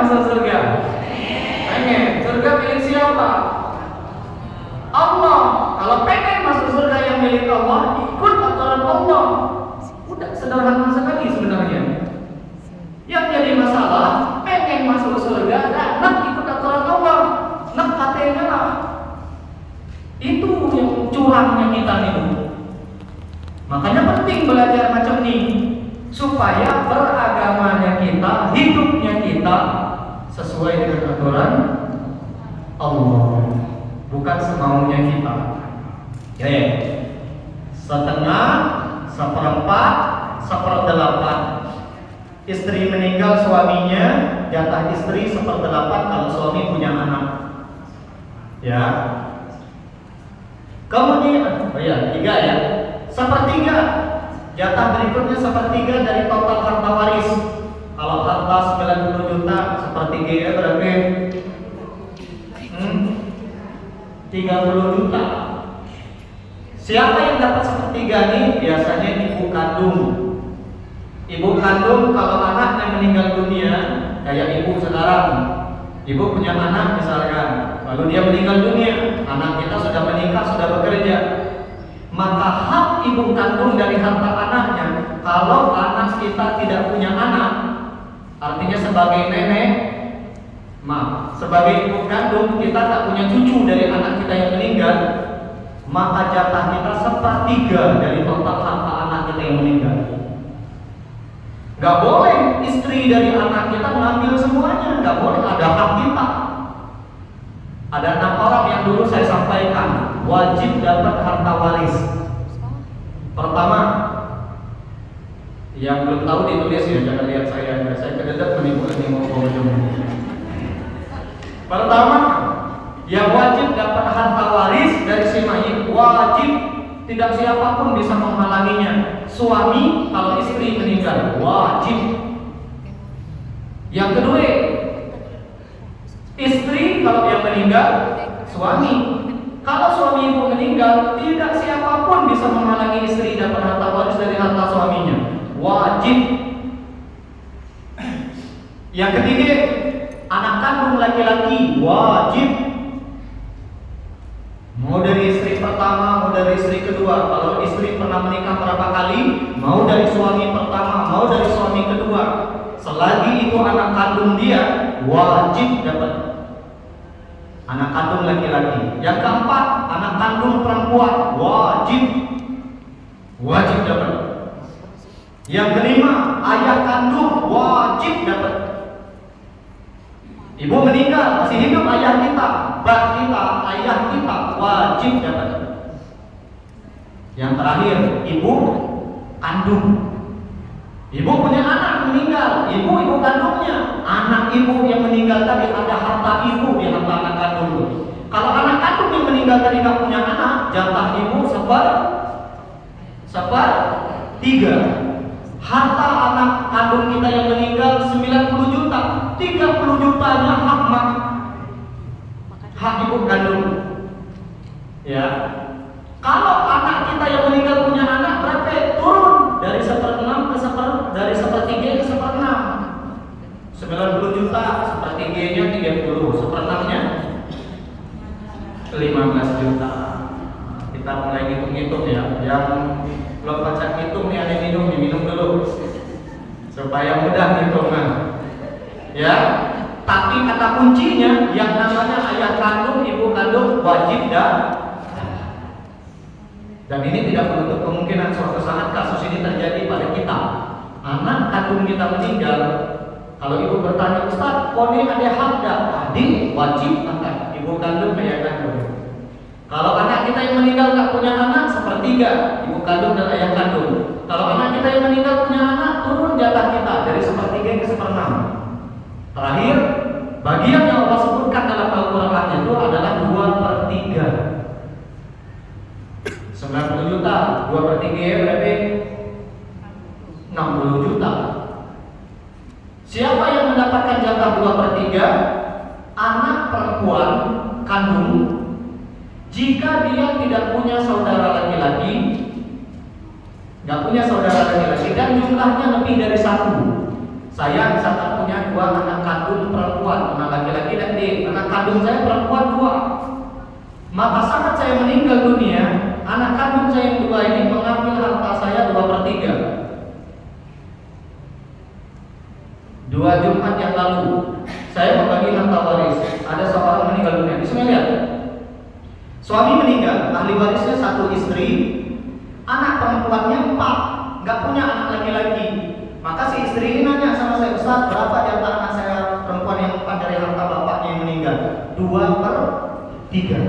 masuk surga? Pengen. Surga milik siapa? Allah. Kalau pengen masuk surga yang milik Allah, ikut aturan Allah. Udah sederhana sekali sebenarnya. Yang jadi masalah, pengen masuk surga dan ikut aturan Allah, katanya lah. Itu yang curangnya kita nih. Makanya penting belajar macam ini supaya beragamanya kita, hidupnya kita sesuai dengan aturan Allah, bukan semaunya kita. Ya, setengah, seperempat, seperdelapan. Istri meninggal suaminya, jatah istri seperdelapan kalau suami punya anak. Ya. Kemudian, tiga ya. Sepertiga, jatah berikutnya sepertiga dari total harta waris. Kalau harta 90 juta, sepertiga berapa? 30 juta. Siapa yang dapat sepertiga nih? Biasanya ibu kandung. Ibu kandung kalau anaknya meninggal dunia, kayak ibu sekarang. Ibu punya anak misalkan, lalu dia meninggal dunia, anak kita sudah menikah, sudah bekerja. Maka hak ibu kandung dari harta anaknya, kalau anak kita tidak punya anak, artinya sebagai nenek, sebagai ibu kandung kita tak punya cucu dari anak kita yang meninggal, maka jatah kita sepertiga dari total harta anak kita yang meninggal. Gak boleh istri dari anak kita mengambil semuanya, gak boleh, ada hak kita. Ada 6 orang yang dulu saya sampaikan wajib dapat harta waris. Pertama, yang belum tahu ditulis ya, jangan lihat saya kededak menipu ngomong. Pertama, yang wajib dapat harta waris dari si mayit, wajib, tidak siapapun bisa menghalanginya. Suami kalau istri meninggal wajib. Yang kedua, istri kalau yang meninggal, suami. Kalau suami ibu meninggal, tidak siapapun bisa menghalangi istri dapat harta waris dari harta suaminya. Wajib. Yang ketiga, anak kandung laki-laki wajib. Mau dari istri pertama, mau dari istri kedua. Kalau istri pernah menikah berapa kali, mau dari suami pertama, mau dari suami kedua, selagi itu anak kandung dia, wajib dapat. Anak kandung laki-laki. Yang keempat, anak kandung perempuan wajib dapat. Yang kelima, ayah kandung wajib dapat. Ibu meninggal, masih hidup ayah kita, mbak kita, ayah kita wajib dapat. Yang terakhir, ibu kandung. Ibu punya anak meninggal, ibu kandungnya, anak ibu yang meninggal tadi ada harta ibu di harta anak kandung. Kalau anak kandung yang meninggal tadi nggak punya anak, jatah ibu sepertiga. Harta anak kandung kita yang meninggal 90 juta, 30 jutanya hak ibu kandung. Ya. Kalau anak kita yang meninggal punya anak berapa? Turun dari 1/6 dari sepertiga ke 1/6. 90 juta, sepertiganya 30, 1/6-nya 15 juta. Kita mulai hitung-hitung ya. Yang belum baca hitung nih, ada minum dulu supaya mudah hitungan. Ya. Tapi kata kuncinya yang namanya ayah kandung, ibu kandung wajib dan ini tidak menutup kemungkinan suatu saat kasus ini terjadi pada kita. Anak kandung kita meninggal, kalau ibu bertanya, Ustaz, kok ini ada hak gak? Adik wajib angkat ibu kandung, ayah kandung. Kalau anak kita yang meninggal gak punya anak, sepertiga ibu kandung dan ayah kandung. Kalau anak kita yang meninggal punya anak, turun jatah kita dari sepertiga ke 1/6. Terakhir, bagian yang Allah sebutkan dalam Al-Quran itu adalah 2/3. 90 juta, 2/3 berarti 60 juta. Siapa yang mendapatkan jatah 2/3? Anak perempuan kandung, jika dia tidak punya saudara laki-laki, dan jumlahnya lebih dari 1. Saya misalkan punya 2 anak kandung perempuan, anak laki-laki dan anak kandung saya perempuan 2. Maka saat saya meninggal dunia, anak kandung saya yang 2 ini mengambil harta saya 2/3. 2 Jumat yang lalu, saya membagi harta waris. Ada seorang meninggal dunia. Di sini lihat, suami meninggal, ahli warisnya 1 istri, anak perempuannya 4, nggak punya anak laki-laki. Maka si istri ini nanya sama saya, Ustaz, berapa jatah anak saya perempuan yang 4 dari harta bapaknya yang meninggal? 2/3.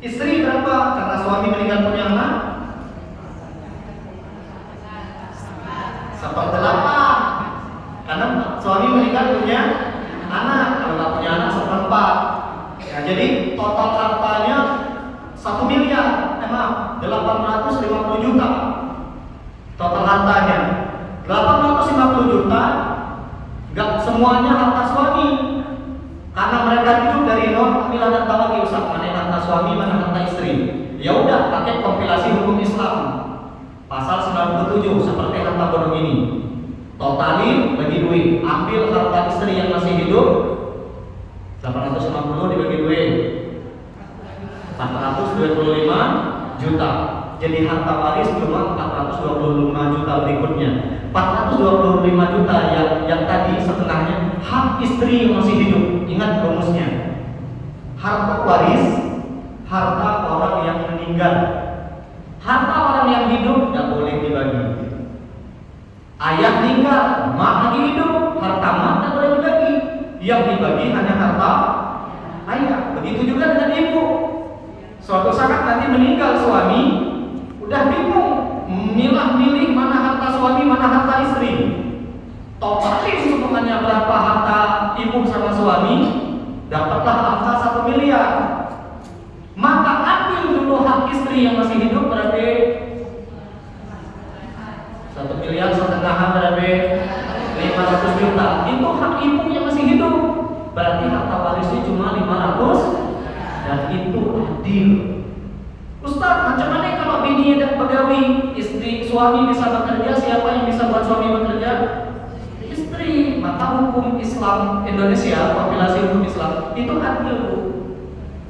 Istri berapa? Karena suami meninggal punya anak 1/8. Karena suami meninggal punya anak, kalau nggak punya anak 1/4. Ya, jadi total hartanya 1 miliar, 850 juta. Total hartanya 850 juta, nggak semuanya harta suami. Karena mereka hidup dari nol, ambil anak tahu lagi Ustaz, mana harta suami, mana harta istri. Ya udah, pakai kompilasi hukum Islam. Pasal 97 seperti harta gonong ini. Totalin, bagi duit, ambil harta istri yang masih hidup 850 dibagi duit 425 juta. Jadi harta waris cuma 425 juta berikutnya. 425 juta yang tadi setengahnya hak istri yang masih hidup. Ingat rumusnya. Harta waris, harta orang yang meninggal. Harta orang yang hidup tidak boleh dibagi. Ayah meninggal, mak lagi hidup, harta mak tidak boleh dibagi. Yang dibagi hanya harta ayah. Begitu juga dengan ibu. Suatu saat nanti meninggal suami, udah bingung milih mana harta suami, mana harta istri. Totalin semuanya berapa harta ibu sama suami, dapatlah angka 1 miliar. Maka ambil dulu hak istri yang masih hidup, berarti 1 miliar setengah, berarti 500 juta. Itu hak ibu yang masih hidup. Berarti harta warisnya cuma 500, dan itu adil. Ustaz, macam mana kalau bini dan pegawai, istri suami bisa bekerja, siapa yang bisa buat suami bekerja? Istri. Maka hukum Islam Indonesia, kompilasi hukum Islam itu adil.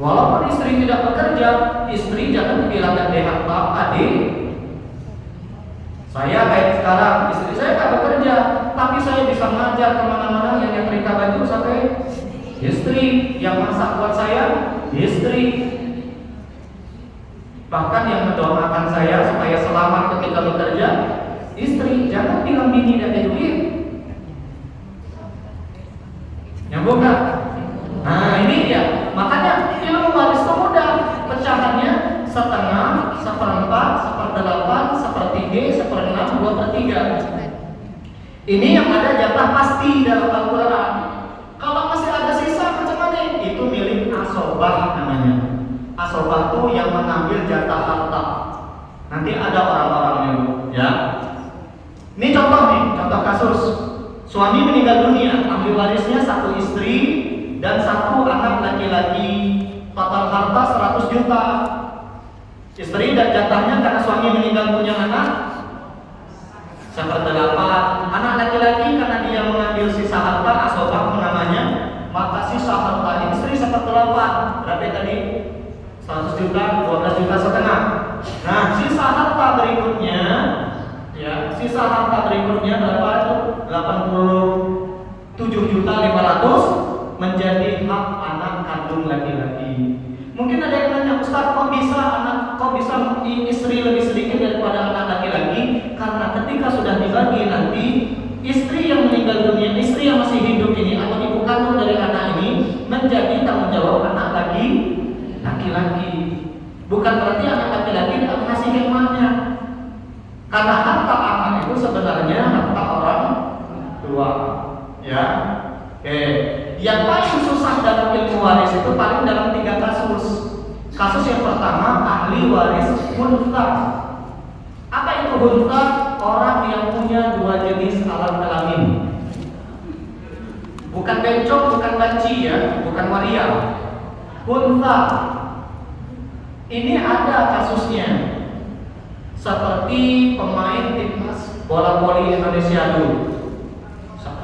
Walaupun istri tidak bekerja, istri jangan dihilangkan dari harta adik. Saya kayak sekarang, istri saya tak bekerja, tapi saya bisa ngajar kemana-mana, yang nyetrika baju sampai istri, yang masak buat saya istri. Bahkan yang mendoakan saya supaya selamat ketika bekerja istri. Jangan bilang bini dan duit. Nyambung nggak? Nah ini dia. Makanya ilmu waris itu mudah. Pecahannya setengah, 1/4, 1/8, 1/3, 1/6, 2/3. Ini yang ada jatah pasti dalam Al-Quran. Kalau masih ada sisa macam mana? Itu milik asobah namanya. Asobah itu yang mengambil jatah harta. Nanti ada orang-orangnya, ya. Ini contoh nih, contoh kasus. Suami meninggal dunia, ambil warisnya 1 istri dan 1 anak laki-laki. Total harta 100 juta. Istri dan jatahnya karena suami meninggal punya anak 1/8. Anak laki-laki karena dia mengambil sisa harta, asobah namanya, maka sisa harta istri 1/8. Berapa tadi? 100 juta, 12 juta setengah. Nah, sisa harta berikutnya, ya, sisa harta berikutnya berapa itu? 87.500.000 menjadi hak anak kandung laki-laki. Mungkin ada yang nanya, Ustaz, kok bisa istri lebih sedikit daripada anak laki-laki? Karena ketika sudah dibagi nanti, istri yang meninggal dunia, istri yang masih hidup ini atau ibu kandung dari anak ini menjadi tanggung jawab anak laki-laki. Bukan berarti anak laki-laki tidak mengasih hikmahnya. Karena harta anak itu sebenarnya harta orang tua. Ya. Oke. Yang paling susah dalam ilmu waris itu paling dalam 3 kasus. Kasus yang pertama, ahli waris hunta. Apa itu hunta? Orang yang punya 2 jenis alat kelamin. Bukan bencong, bukan banci ya, bukan waria. Hunta. Ini ada kasusnya. Seperti pemain timnas bola voli Indonesia dulu.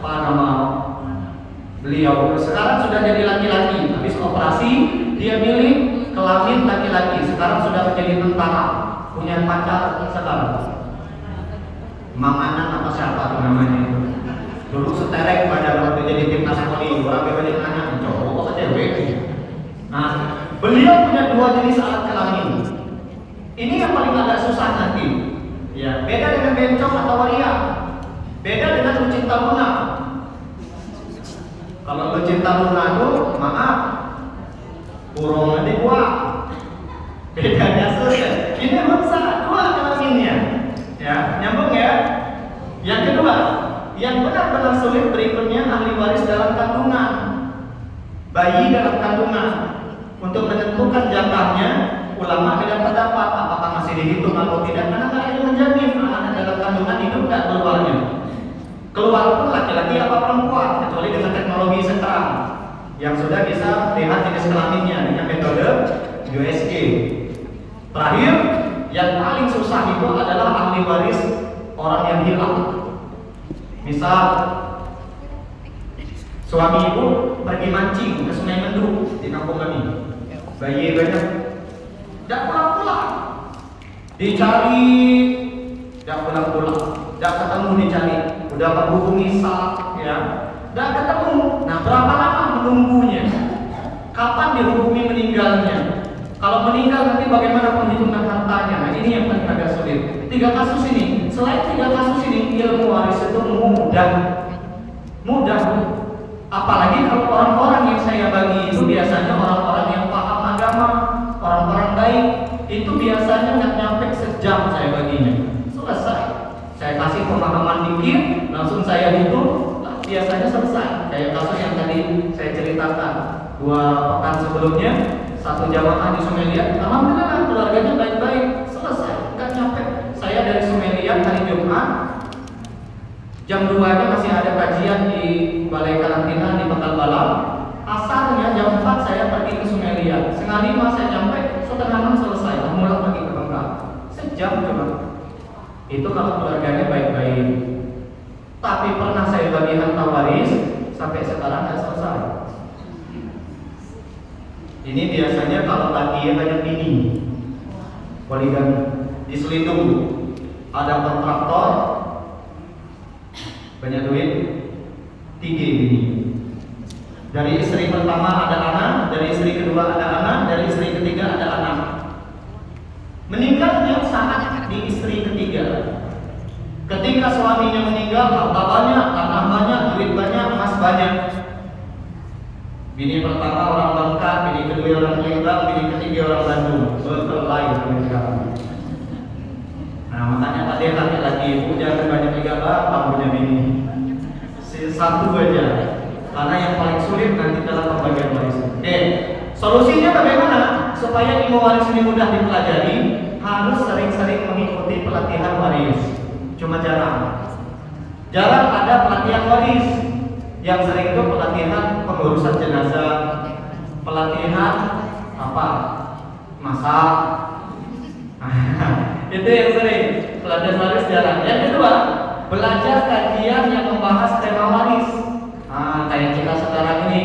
Apa nama beliau? Sekarang sudah jadi laki-laki. Habis operasi dia milih kelamin laki-laki. Sekarang sudah menjadi tentara. Punya pacar sekarang. Mamanan apa siapa tuh namanya itu? Dulu seterek pada waktu jadi timnas voli, orang banyak anak cowok apa cewek. Nah, beliau punya dua jenis alat kelamin. Ini yang paling agak susah nanti. Ya, beda dengan bencong atau waria. Beda dengan lucinta luna. Kalau lucinta luna itu, maaf, burungnya dibuang. Bedanya selesai. Ini rusak dua kelaminnya. Ya, nyambung ya. Yang kedua, yang benar-benar sulit berikutnya ahli waris dalam kandungan. Bayi dalam kandungan. Untuk menentukan jatahnya, ulama beda pendapat apakah masih dihitung atau tidak, karena nggak ada menjamin anak dalam kandungan hidup nggak keluarnya. Keluar pun laki-laki apa perempuan, kecuali dengan teknologi sekarang yang sudah bisa lihat jenis kelaminnya dengan metode USG. Terakhir, yang paling susah itu adalah ahli waris orang yang hilang. Misal suami ibu pergi mancing ke Sungai Mendung di kampung kami, bayi banyak, tidak pulang-pulang, dicari, tidak pulang-pulang, tidak ketemu, dicari, udah menghubungi sal, ya, tidak ketemu. Nah, berapa lama menunggunya? Kapan dihubungi meninggalnya? Kalau meninggal nanti bagaimana penghitungan hartanya? Nah, ini yang paling agak sulit. 3 kasus ini, selain 3 kasus ini, ilmu waris itu mudah. Apalagi kalau orang-orang yang saya bagi itu biasanya orang-orang yang paham agama, orang-orang baik. Itu biasanya nggak nyampe sejam saya baginya. Selesai. Saya kasih pemahaman dikit, langsung saya hitung, biasanya selesai. Kayak kasus yang tadi saya ceritakan 2 pekan sebelumnya. Satu jamaah di Sungai Liat, alhamdulillah keluarganya baik-baik, selesai, nggak nyampe. Saya dari Sungai Liat hari Jumat, jam 2-nya masih ada kajian di Balai Karantina di Bakal Balam. Asalnya jam 4 saya pergi ke Sungai Liat, setengah 5 saya nyampe, setengah 6 selesai, mulai pergi ke Bangka. Sejam cuma. Itu kalau keluarganya baik-baik. Tapi pernah saya bagi harta waris, sampai sekarang nggak selesai. Ini biasanya kalau laki banyak bini, poligami, diselidung, ada kontraktor, banyak duit, 3 bini. Dari istri pertama ada anak, dari istri kedua ada anak, dari istri ketiga ada anak. Meninggalnya saat di istri ketiga. Ketika suaminya meninggal, harta banyak, tanah banyak, duit banyak, emas banyak. Bini pertama orang Bangka, bini kedua orang Lembang, bini ketiga orang Bandung. Berkelahi sampai sekarang. Nah, makanya tadi laki-laki ibu jangan banyak digabah, kamu punya bini. Satu aja. Karena yang paling sulit nanti dalam pembagian waris. Solusinya bagaimana? Supaya ilmu waris ini mudah dipelajari, harus sering-sering mengikuti pelatihan waris. Cuma jarang ada pelatihan waris. Yang sering itu pelatihan pengurusan jenazah, pelatihan apa? Masak. Itu yang sering. Pelatihan waris jarang. Yang kedua, belajar kajian yang membahas tema waris. Kayak kita sekarang ini.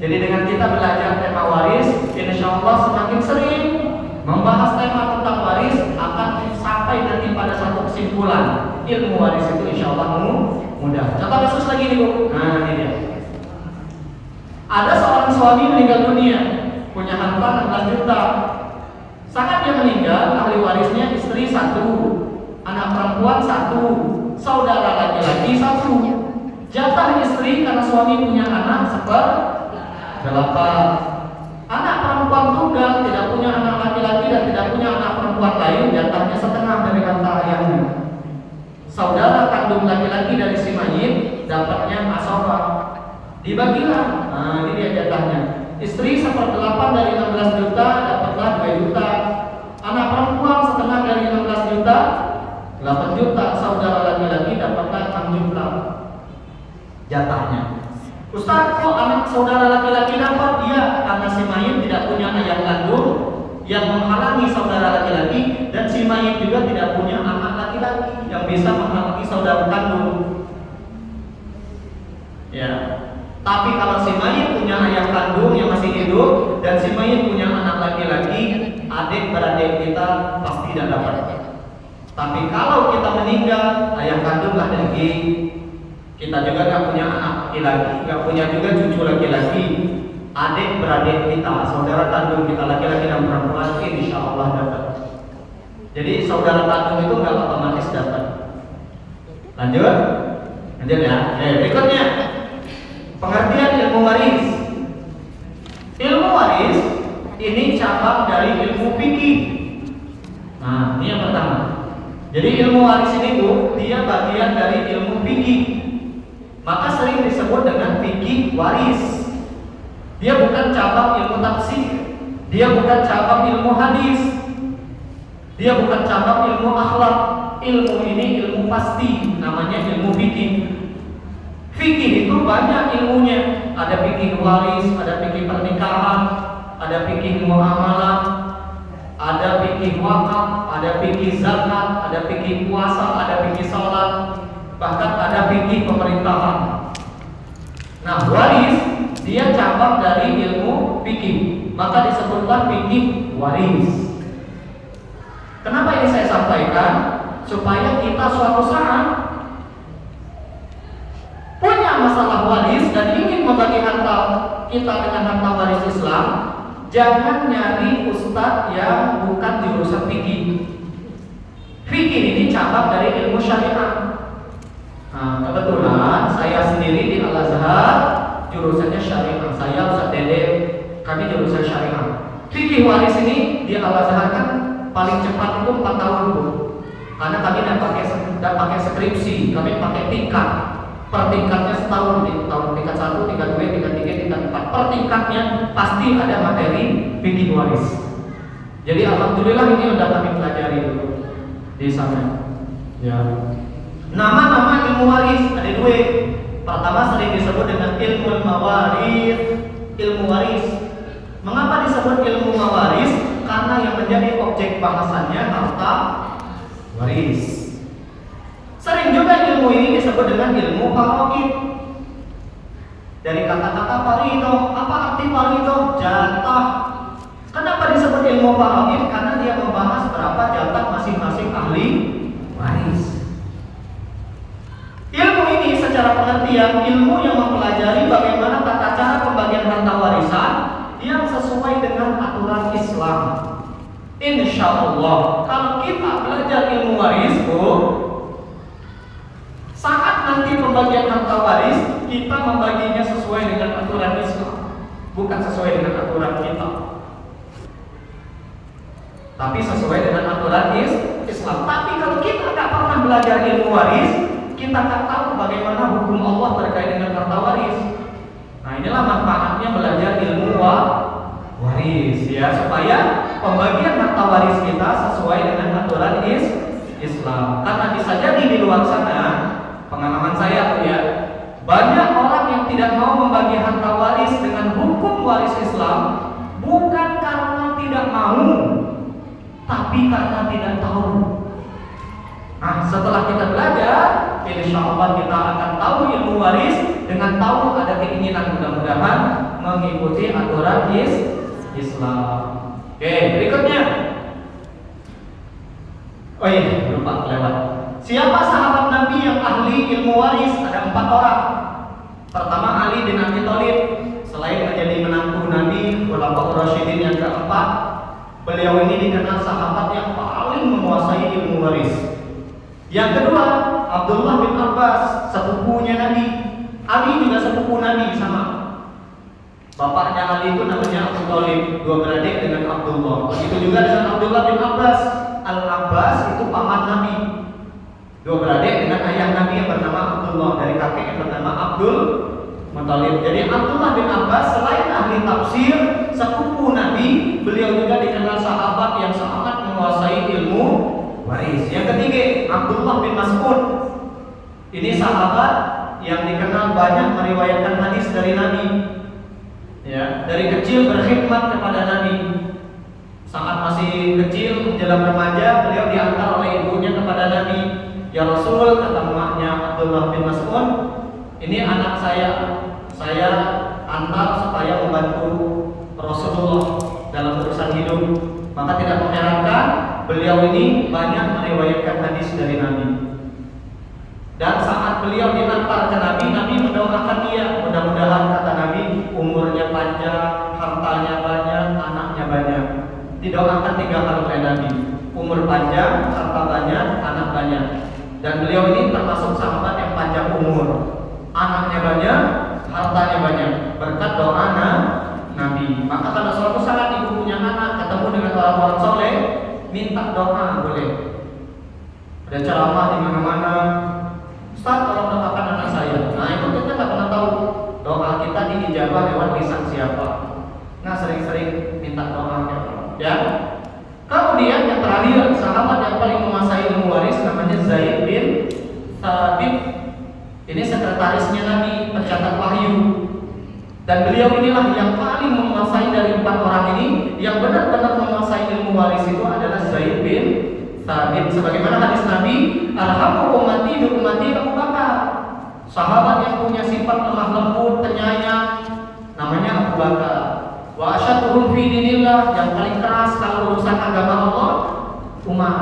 Jadi dengan kita belajar tema waris, insya Allah semakin sering membahas tema tentang waris akan sampai nanti pada satu kesimpulan. Ilmu waris itu insya Allah mudah. Contoh kasus lagi nih Bu. Nah ini dia. Ada seorang suami meninggal dunia, punya harta 16 juta. Saat dia meninggal, ahli warisnya istri 1, anak perempuan 1, saudara laki-laki 1. Jatah istri karena suami punya anak 8. Anak perempuan tunggal tidak punya anak laki-laki dan tidak punya anak perempuan lain, jatahnya setengah dari harta ayahnya. Saudara kandung laki-laki dari si mayit dapatnya asobah, dibagilah. Nah ini dia jatahnya. Istri 1/8 dari 16 juta dapatlah 2 juta. Anak perempuan setengah dari 16 juta 8 juta. Saudara laki-laki dapatlah 6 juta jatahnya. Ustaz, kok anak saudara laki-laki dapat? Iya, karena si mayit tidak punya ayah kandung yang menghalangi saudara laki-laki, dan si mayit juga tidak punya anak laki-laki yang bisa menghalangi saudara kandung. Ya. Tapi kalau si mayit punya ayah kandung yang masih hidup dan si mayit punya anak laki-laki, adik beradik kita pasti tidak dapat. Tapi kalau kita meninggal, ayah kandung lah daging, kita juga nggak punya anak laki-laki, nggak punya juga cucu laki-laki, adik beradik kita, saudara kandung kita laki-laki dan perempuan, insya Allah dapat. Jadi saudara kandung itu nggak otomatis dapat. Lanjut ya. Berikutnya. Pengertian ilmu waris. Ilmu waris ini cabang dari ilmu fikih. Nah, ini yang pertama. Jadi ilmu waris ini Bu, dia bagian dari ilmu fikih. Maka sering disebut dengan fikih waris. Dia bukan cabang ilmu tafsir. Dia bukan cabang ilmu hadis. Dia bukan cabang ilmu akhlak. Ilmu ini ilmu pasti, namanya ilmu fikih. Fikih itu banyak ilmunya. Ada fikih waris, ada fikih pernikahan, ada fikih muamalah, ada fikih wakaf, ada fikih zakat, ada fikih puasa, ada fikih salat, bahkan ada fikih pemerintahan. Nah, waris dia cabang dari ilmu fikih, maka disebutlah fikih waris. Kenapa ini saya sampaikan? Supaya kita suatu saat punya masalah waris dan ingin membagi harta kita dengan harta waris Islam, jangan nyari ustadz yang bukan jurusan fikih. Fikih ini cabang dari ilmu syariat. Nah, kebetulan saya sendiri di Al-Azhar jurusannya syariat. Saya Ustaz Dede, kami jurusan syariat. Fikih waris ini di Al-Azhar kan paling cepat itu 4 tahun Bu. Karena kami tidak pakai skripsi, kami pakai tingkat. Per tingkatnya setahun, tahun tingkat 1, tingkat 2, tingkat 3, tingkat 4. Per tingkatnya pasti ada materi fikih waris. Jadi alhamdulillah ini sudah kami pelajari dulu di sana. Ya. Nama-nama ilmu waris ada 2. Pertama sering disebut dengan ilmu mawaris, ilmu waris. Mengapa disebut ilmu mawaris? Karena yang menjadi objek bahasannya harta waris. Sering juga ilmu ini disebut dengan ilmu faraid. Dari kata-kata farido, apa arti farido? Jatah. Kenapa disebut ilmu faraid? Karena dia membahas berapa jatah masing-masing ahli waris. Ilmu ini secara pengertian ilmu yang mempelajari bagaimana tata cara pembagian harta warisan yang sesuai dengan aturan Islam. Insya Allah, kalau kita belajar ilmu waris, Bu, saat nanti pembagian harta waris, kita membaginya sesuai dengan aturan Islam, bukan sesuai dengan aturan kita, tapi sesuai dengan aturan Islam. Tapi kalau kita tidak pernah belajar ilmu waris, kita tak tahu bagaimana hukum Allah terkait dengan harta waris. Nah, inilah manfaatnya belajar ilmu waris, ya, supaya pembagian harta waris kita sesuai dengan aturan Islam. Karena bisa jadi di luar sana, pengalaman saya tuh ya, banyak orang yang tidak mau membagi harta waris dengan hukum waris Islam, bukan karena tidak mau, tapi karena tidak tahu. Nah, setelah kita belajar, insya Allah kita akan tahu ilmu waris dengan tahu ada keinginan mudah-mudahan mengikuti aturan Islam. Oke, berikutnya. Oh iya, lupa lewat. Siapa sahabat Nabi yang ahli ilmu waris? Ada 4 orang. Pertama Ali bin Abi Thalib, selain menjadi menantu Nabi, Khulafaur Rasyidin yang keempat, beliau ini dikenal sahabat yang paling menguasai ilmu waris. Yang kedua, Abdullah bin Abbas, sepupunya Nabi. Ali juga sepupu Nabi sama. Bapaknya Ali itu namanya Abu Thalib, 2 beradik dengan Abdullah. Begitu juga dengan Abdullah bin Abbas. Al-Abbas itu paman Nabi, 2 beradik dengan ayah Nabi yang bernama Abdullah, dari kakek yang bernama Abdul Muthalib. Jadi Abdullah bin Abbas selain ahli tafsir, sepupu Nabi, beliau juga dikenal sahabat yang sangat menguasai ilmu waris. Yang ketiga, Abdullah bin Mas'ud. Ini sahabat yang dikenal banyak meriwayatkan hadis dari Nabi. Ya, dari kecil berkhidmat kepada Nabi. Saat masih kecil menjelang remaja, beliau diantar oleh ibunya kepada Nabi. Ya Rasul, kata emaknya Abdullah bin Mas'ud, ini anak saya antar supaya membantu Rasulullah dalam urusan hidup. Maka tidak mengherankan beliau ini banyak meriwayatkan hadis dari Nabi. Dan saat beliau diantar ke Nabi, Nabi mendoakan dia, mudah-mudahan kata Nabi umurnya panjang, hartanya banyak, anaknya banyak. Didoakan 3 kali oleh Nabi, umur panjang, harta banyak, anak banyak. Dan beliau ini termasuk sahabat yang panjang umur, anaknya banyak, hartanya banyak, berkat doa Nabi. Maka kalau suatu saat ibu punya anak, ketemu dengan orang-orang soleh, minta doa boleh. Ada ceramah di mana-mana, Ustaz tolong doakan anak saya. Nah itu kita nggak pernah tahu doa kita diijabah lewat lisan siapa. Nah sering-sering minta doa ya. Kemudian yang terakhir, sahabat yang paling menguasai ilmu waris namanya Zaid bin Thabit. Ini sekretarisnya Nabi, pencatat wahyu. Dan beliau inilah yang paling menguasai dari 4 orang ini. Yang benar-benar menguasai ilmu waris itu adalah Zaid bin Thabit. Sebagaimana hadis Nabi, alhamdulillah ummati bi ummati Abu Bakar. Sahabat yang punya sifat lemah lembut, penyayang, namanya Abu Bakar. Wa asyadduhum fi dinillah, yang paling keras kalau urusan agama Allah, Umar.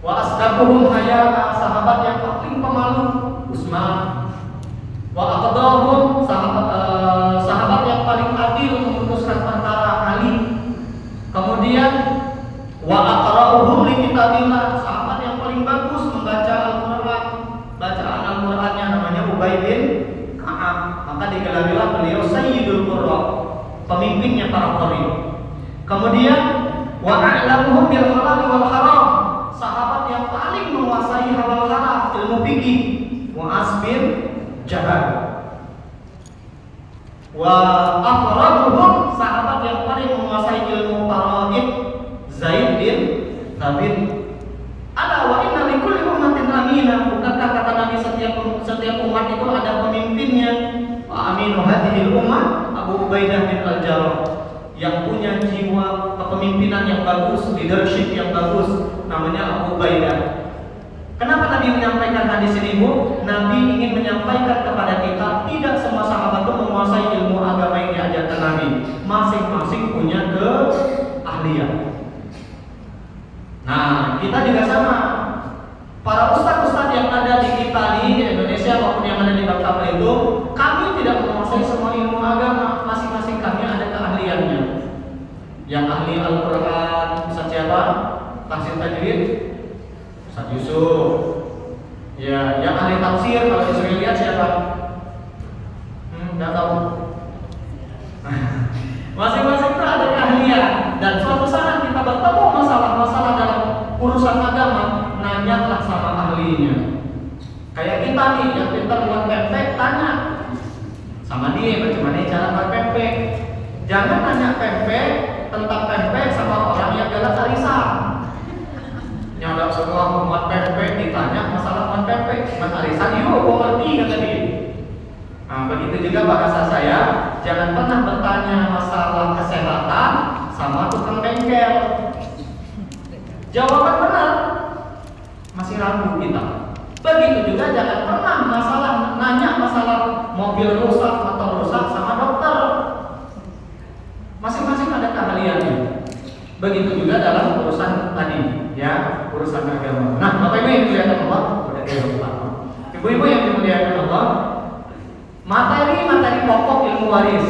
Wa asdaquhum haya'a, sahabat yang paling pemalu, Utsman. Wa aqdahum, sahabat yang paling adil memutuskan perkara, Ali. Kemudian wa aqra'uhum li kitabillah, sahabat yang paling bagus membaca Al-Qur'an, bacaan Al-Qur'annya namanya Ubay bin Ka'ab. Maka digelarilah beliau Sayyidul Qurra, pemimpinnya para qari. Kemudian wa a'lamuhum bil halal wal haram, sahabat yang paling menguasai halal haram, ilmu fikih, Mu'adz bin Jabal. Wa aqrabuhum, sahabat yang paling menguasai ilmu faraid, Zaid bin Thabit. Ala wa inna likulli ummatin amina, bukankah kata Nabi setiap umat itu ada pemimpinnya. Wa aminu hadhil ummah Abu Ubaidah bin Al-Jarrah, yang punya jiwa kepemimpinan yang bagus, leadership yang bagus, namanya Abu Ubaidah. Kenapa Nabi menyampaikan hadis ini, Bu? Nabi ingin menyampaikan kepada kita, tidak semua sahabat itu menguasai ilmu agama yang diajarkan Nabi. Masing-masing punya keahlian. Nah, kita juga sama. Para ustaz-ustaz yang ada di kita di Indonesia maupun yang ada di Bangka Belitung, kami tidak menguasai semua ilmu agama. Masing-masing kami ada keahliannya. Yang ahli Al-Quran, Ustaz siapa? Tafsir tajwid, Ustaz Yusuf. Ya, yang ahli tafsir kalau disuruh lihat siapa? Nggak tahu. Masing-masing itu ada keahlian. Dan suatu saat kita bertemu masalah-masalah dalam urusan agama, nanyalah sama ahlinya. Kayak kita nih yang pintar buat pempek, tanya sama dia bagaimana cara buat pempek. Jangan tanya pempek tentang pempek sama orang yang jalan arisan. Nyodok semua membuat pempek, ditanya masalah buat pempek, mas arisan, yuk gua ngerti kata dia. Nah, begitu juga bahasa saya, jangan pernah bertanya masalah kesehatan sama tukang bengkel. Jawaban benar, masih ragu kita. Begitu juga jangan pernah nanya masalah mobil rusak, motor rusak sama dokter. Masing-masing ada keahliannya. Begitu juga dalam urusan tadi, ya, urusan agama. Nah, Bapak Ibu yang dimuliakan Allah, Ibu-ibu yang dimuliakan Allah, materi-materi pokok ilmu waris.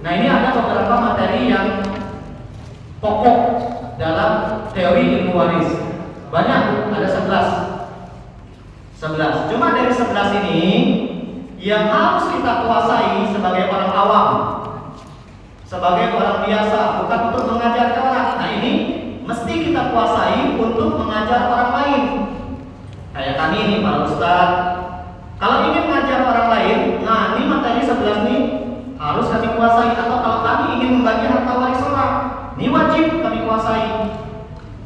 Nah, ini ada beberapa materi yang pokok dalam teori ilmu waris. Banyak, ada 11. Cuma dari 11 ini yang harus kita kuasai sebagai orang awam, sebagai orang biasa, bukan untuk mengajar ke orang. Nah, ini mesti kita kuasai untuk mengajar orang lain. Kayak kami ini para ustaz, kalau ingin mengajar orang lain, nah ini materi 11 ini harus kami kuasai. Atau kalau kami ingin membagi harta waris orang, ini wajib kami kuasai.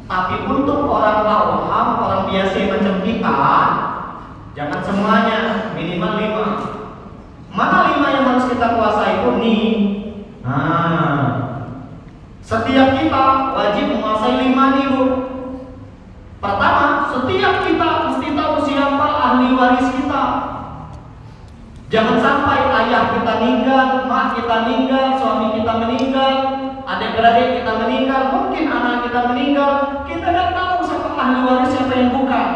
Tapi untuk orang awam, orang biasa macam kita, jangan semuanya, minimal 5. Mana 5 yang harus kita kuasai itu nih? Nah, setiap kita wajib menguasai 5 nih, Bu. Pertama, setiap kita mesti tahu siapa ahli waris kita. Jangan sampai ayah kita meninggal, mak kita meninggal, suami kita meninggal, adik-beradik kita meninggal, mungkin anak kita meninggal, kita tidak tahu siapa ahli waris, siapa yang bukan.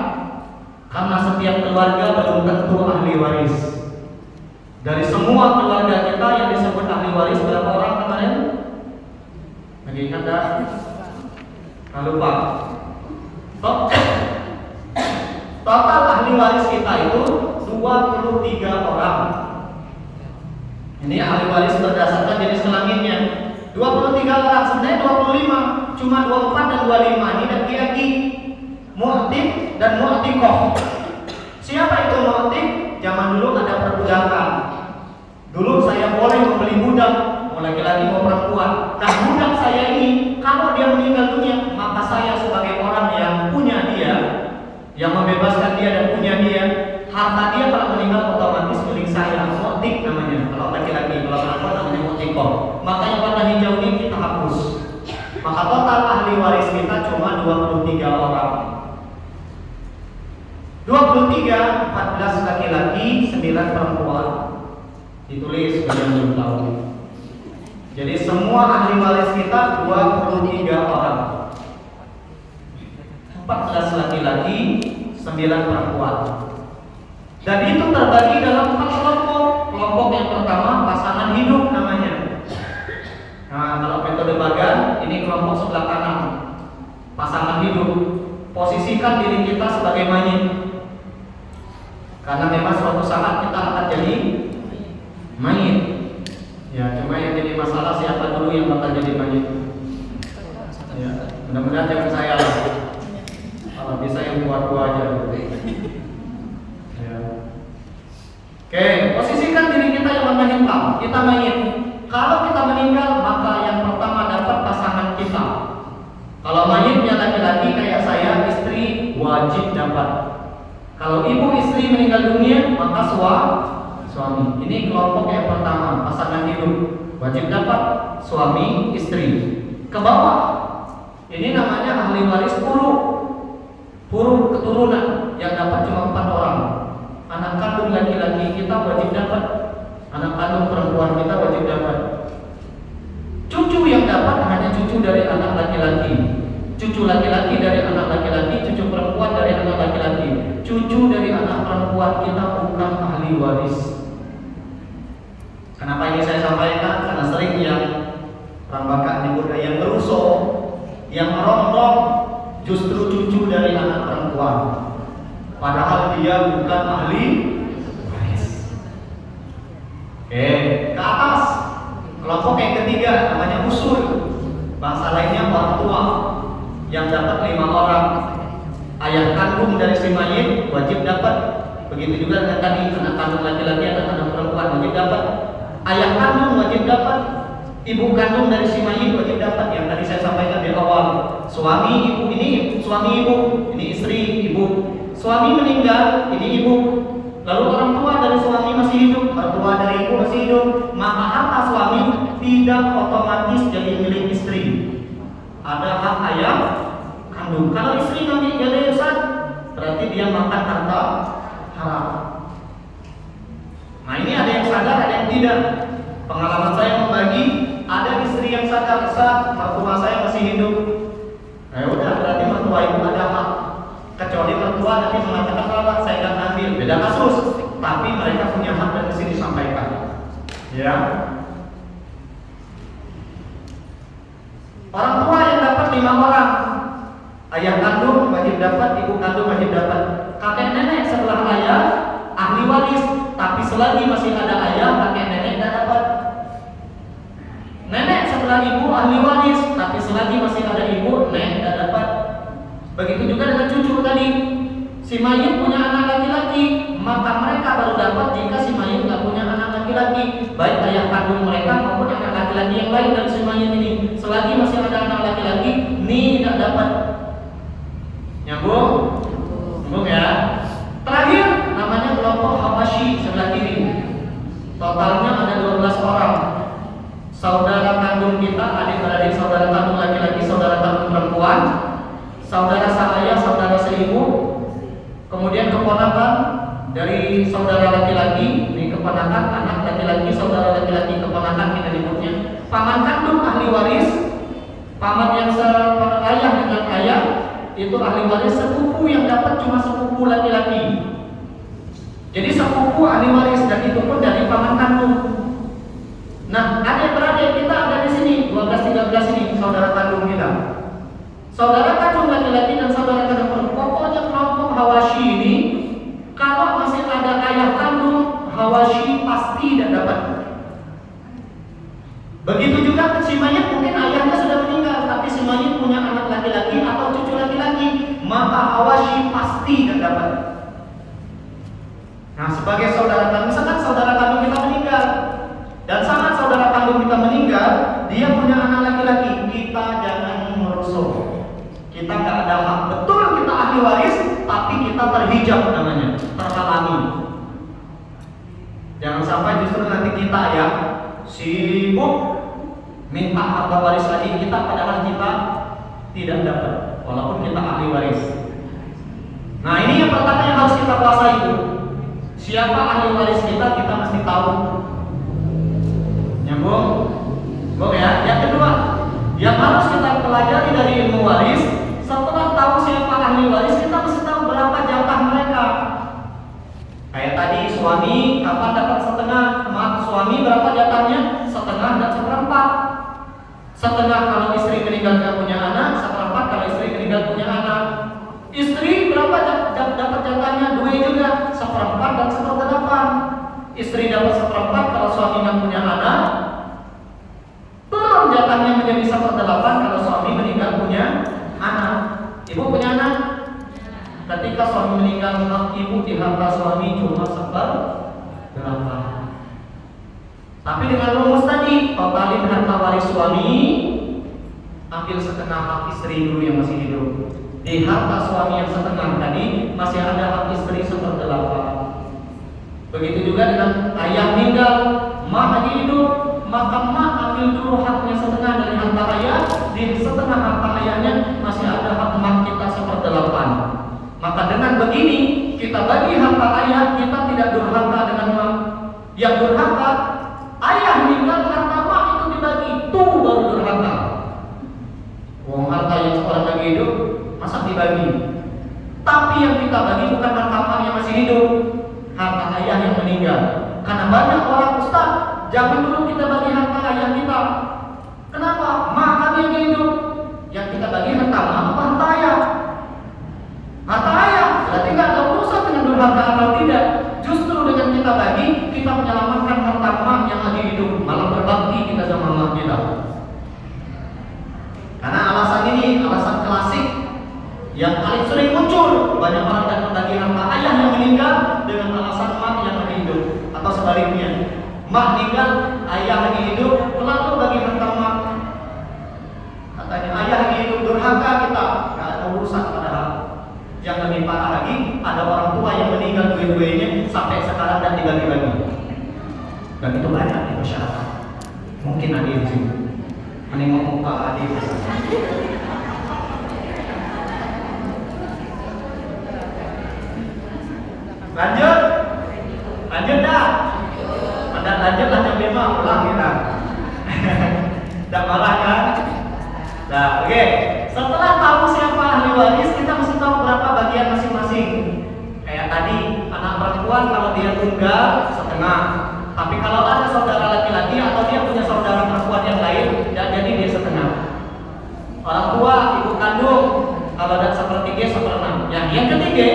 Karena setiap keluarga belum tentu ahli waris. Dari semua keluarga kita yang disebut ahli waris, berapa orang kemarin? Lagi ingat dah? Nah, lupa. Total ahli waris kita itu 23 orang. Ini ahli waris berdasarkan jenis kelaminnya. 23 orang, sebenarnya 25, cuma 24 dan 25 ini laki-laki. Mu'tik dan mu'tikoh. Siapa itu mu'tik? Zaman dulu ada perbudakan. Dulu saya boleh membeli budak, mau laki-laki mau perempuan. Nah, budak saya ini kalau dia meninggal dunia, maka saya sebagai orang yang punya dia, yang membebaskan dia dan punya dia, harta dia kalau meninggal otomatis milik saya. Mu'tik namanya kalau laki-laki, kalau perempuan namanya mu'tikoh. Maka yang warna hijau ini kita hapus. Maka total ahli waris kita cuma 23 orang. 23, 14 laki-laki, 9 perempuan. Ditulis bagi yang belum tahu. Jadi semua ahli waris kita 23 orang. 14 laki-laki, 9 perempuan. Dan itu terbagi dalam 4 kelompok. Kelompok yang pertama pasangan hidup namanya. Nah, kalau metode Bagan, ini kelompok sebelah kanan. Pasangan hidup. Posisikan diri kita sebagai mayit. Karena memang suatu saat kita akan jadi mayit. Ya, cuma yang jadi masalah siapa dulu yang bakal jadi mayit. Ya, mudah-mudahan jangan saya lah. Kalau bisa yang tua-tua aja. Ya. Oke, posisikan diri kita yang warna hitam. Kita mayit. Kalau kita meninggal, maka yang pertama dapat pasangan kita. Kalau mayitnya laki-laki kayak saya, istri wajib dapat. Kalau ibu istri meninggal dunia, maka suami. Ini kelompok yang pertama, pasangan hidup wajib dapat, suami, istri. Ke bawah, ini namanya ahli waris puru keturunan yang dapat cuma 4 orang. Anak kandung laki-laki kita wajib dapat, anak kandung perempuan kita wajib dapat. Cucu yang dapat hanya cucu dari anak laki-laki, cucu laki-laki dari anak laki-laki, cucu perempuan dari anak laki-laki. Cucu dari anak perempuan kita bukan ahli waris. Kenapa ini saya sampaikan? Karena sering yang rambakan nyebut yang merusuh, yang merongrong justru cucu dari anak perempuan. Padahal dia bukan ahli waris. Oke, ke atas. Kelompok yang ketiga namanya usul. Bahasa lainnya orang tua yang dapat 5 orang. Ayah kandung dari si mayit wajib dapat. Begitu juga dengan tadi anak kandung laki-laki, anak kandung perempuan wajib dapat. Ayah kandung wajib dapat. Ibu kandung dari si mayit wajib dapat. Yang tadi saya sampaikan di awal. Suami ibu ini suami ibu, ini istri ibu. Suami meninggal, ini ibu. Lalu orang tua dari suami masih hidup, mertua dari ibu masih hidup. Maka harta suami tidak otomatis jadi milik istri. Ada hak ayah kandung. Kalau istri ngambil yayasan, berarti dia makan harta haram. Nah, ini ada yang sadar, ada yang tidak. Pengalaman saya membagi, ada istri yang sadar saat mertua saya masih hidup. Nah, udah berarti mertua ibu ada hak. Kecuali mertua nanti mengatakan kalau saya akan ambil, beda kasus. Tapi mereka punya hak dan disini disampaikan. Ya. Orang tua yang dapat 5 orang. Ayah kandung wajib dapat, ibu kandung wajib dapat. Kakek nenek setelah ayah ahli waris, tapi selagi masih ada ayah, kakek nenek tidak dapat. Nenek setelah ibu ahli waris, tapi selagi masih ada ibu, nenek tidak dapat. Begitu juga dengan cucu tadi. Si mayit punya anak laki-laki, maka mereka baru dapat jika si mayit tidak punya anak laki-laki. Baik ayah kandung mereka maupun anak laki-laki yang lain dari si mayit ini. Selagi masih ada anak laki-laki, ini tidak dapat. Nyambung? Nyambung ya. Terakhir namanya kelompok Hawashi sebelah kiri. Totalnya ada 12 orang. Saudara kandung kita, adik-beradik saudara kandung laki-laki, saudara kandung perempuan, saudara seayah, saudara seibu, kemudian keponakan dari saudara laki-laki, ini keponakan, anak laki-laki, saudara laki-laki, keponakan kita nyebutnya. Paman kandung ahli waris, paman yang ayah dengan ayah itu ahli waris. Sepupu yang dapat cuma sepupu laki-laki. Jadi sepupu ahli waris, dan itu pun dari paman kandung. Nah, adik-beradik kita ada di sini 12-13 ini saudara kandung kita. Saudara kandung laki-laki dan saudara kandung perempuan. Pokoknya kelompok Hawashi ini, kalau masih ada ayah kandung, Hawashi pasti tidak dapat. Begitu juga si mayit, mungkin ayahnya sudah meninggal, tapi si mayit punya anak laki-laki atau cucu laki-laki, maka Hawashi pasti tidak dapat. Nah, sebagai saudara kandung, misalkan saudara kandung kita meninggal, dan saat saudara kandung kita meninggal, dia punya anak laki-laki, kita jangan merusuh. Kita nggak ada hak. Betul kita ahli waris, tapi kita terhijab namanya, terhalangi. Jangan sampai justru nanti kita ya sibuk minta harta waris lagi kita, padahal kita tidak dapat, walaupun kita ahli waris. Nah, ini yang pertama yang harus kita kuasai itu. Siapa ahli waris kita mesti tahu. Nyambung? Bung ya. Yang kedua, yang harus kita pelajari dari ilmu waris, setelah tahu siapa ahli waris, kita mesti tahu berapa jatah mereka. Kayak tadi suami kapan dapat setengah, suami berapa jatahnya? Setengah dan seperempat. Setengah kalau istri meninggal tidak punya anak, seperempat kalau istri meninggal punya anak. Istri berapa dapat jatahnya? Dua juga, seperempat dan seperdelapan. Istri dapat seperempat kalau suami nggak punya anak. Turun jatahnya menjadi seperdelapan kalau suami meninggal punya anak. Ibu punya anak. Ketika suami meninggal, hak ibu di harta suami cuma seperdelapan. Tapi dengan rumus tadi, totalin harta waris suami, ambil setengah hak istri dulu yang masih hidup. Di harta suami yang setengah tadi masih ada hak istri seperdelapan. Begitu juga dengan ayah meninggal, mak lagi hidup, maka mak ambil dulu haknya setengah dari harta ayah. Di setengah harta ayahnya masih ada hak mak kita seperdelapan. Maka dengan begini kita bagi harta ayah, kita tidak durhaka dengan mak. Yang durhaka ayah meninggal, harta mak itu dibagi, tuh baru durhaka. Wong harta yang seorang lagi hidup masa dibagi. Tapi yang kita bagi bukan harta mak yang masih hidup, harta ayah yang meninggal. Karena banyak orang, Ustaz, jangan dulu kita bagi harta ayah kita. Kenapa? Mak kami yang hidup. Yang kita bagi harta mak apa harta ayah? Harta ayah. Berarti nggak ada urusan dengan durhaka atau tidak. Justru dengan kita bagi, kita menyelamatkan harta mak yang lagi hidup. Malah berbakti kita sama mak kita. Karena alasan ini, alasan klasik yang paling sering muncul. Banyak orang datang bagi harta ayah yang meninggal dengan alasan mak yang lagi hidup, atau sebaliknya, mak meninggal, ayah lagi hidup, lalu bagi harta mak. Katanya ayah lagi hidup, durhaka kita, nggak ada urusan padahal. Yang lebih parah lagi, ada orang tua yang meninggal dua-duanya sampai sekarang dan dibagi-bagi. Dan itu banyak di masyarakat. Mungkin ada di sini. Menengok muka adik. Lanjut dah. Pada lanjut lah jam 5 pulang kita. Tidak marah kan? Nah, oke. Setelah tahu siapa ahli waris, kita mesti tahu berapa bagian masing-masing. Kayak tadi, anak perempuan kalau dia tunggal setengah. Tapi kalau ada saudara laki-laki atau dia punya saudara perempuan yang lain, jadi dia setengah. Orang tua, ibu kandung, kalau ada sepertiga, seperenam. Yang ketiga,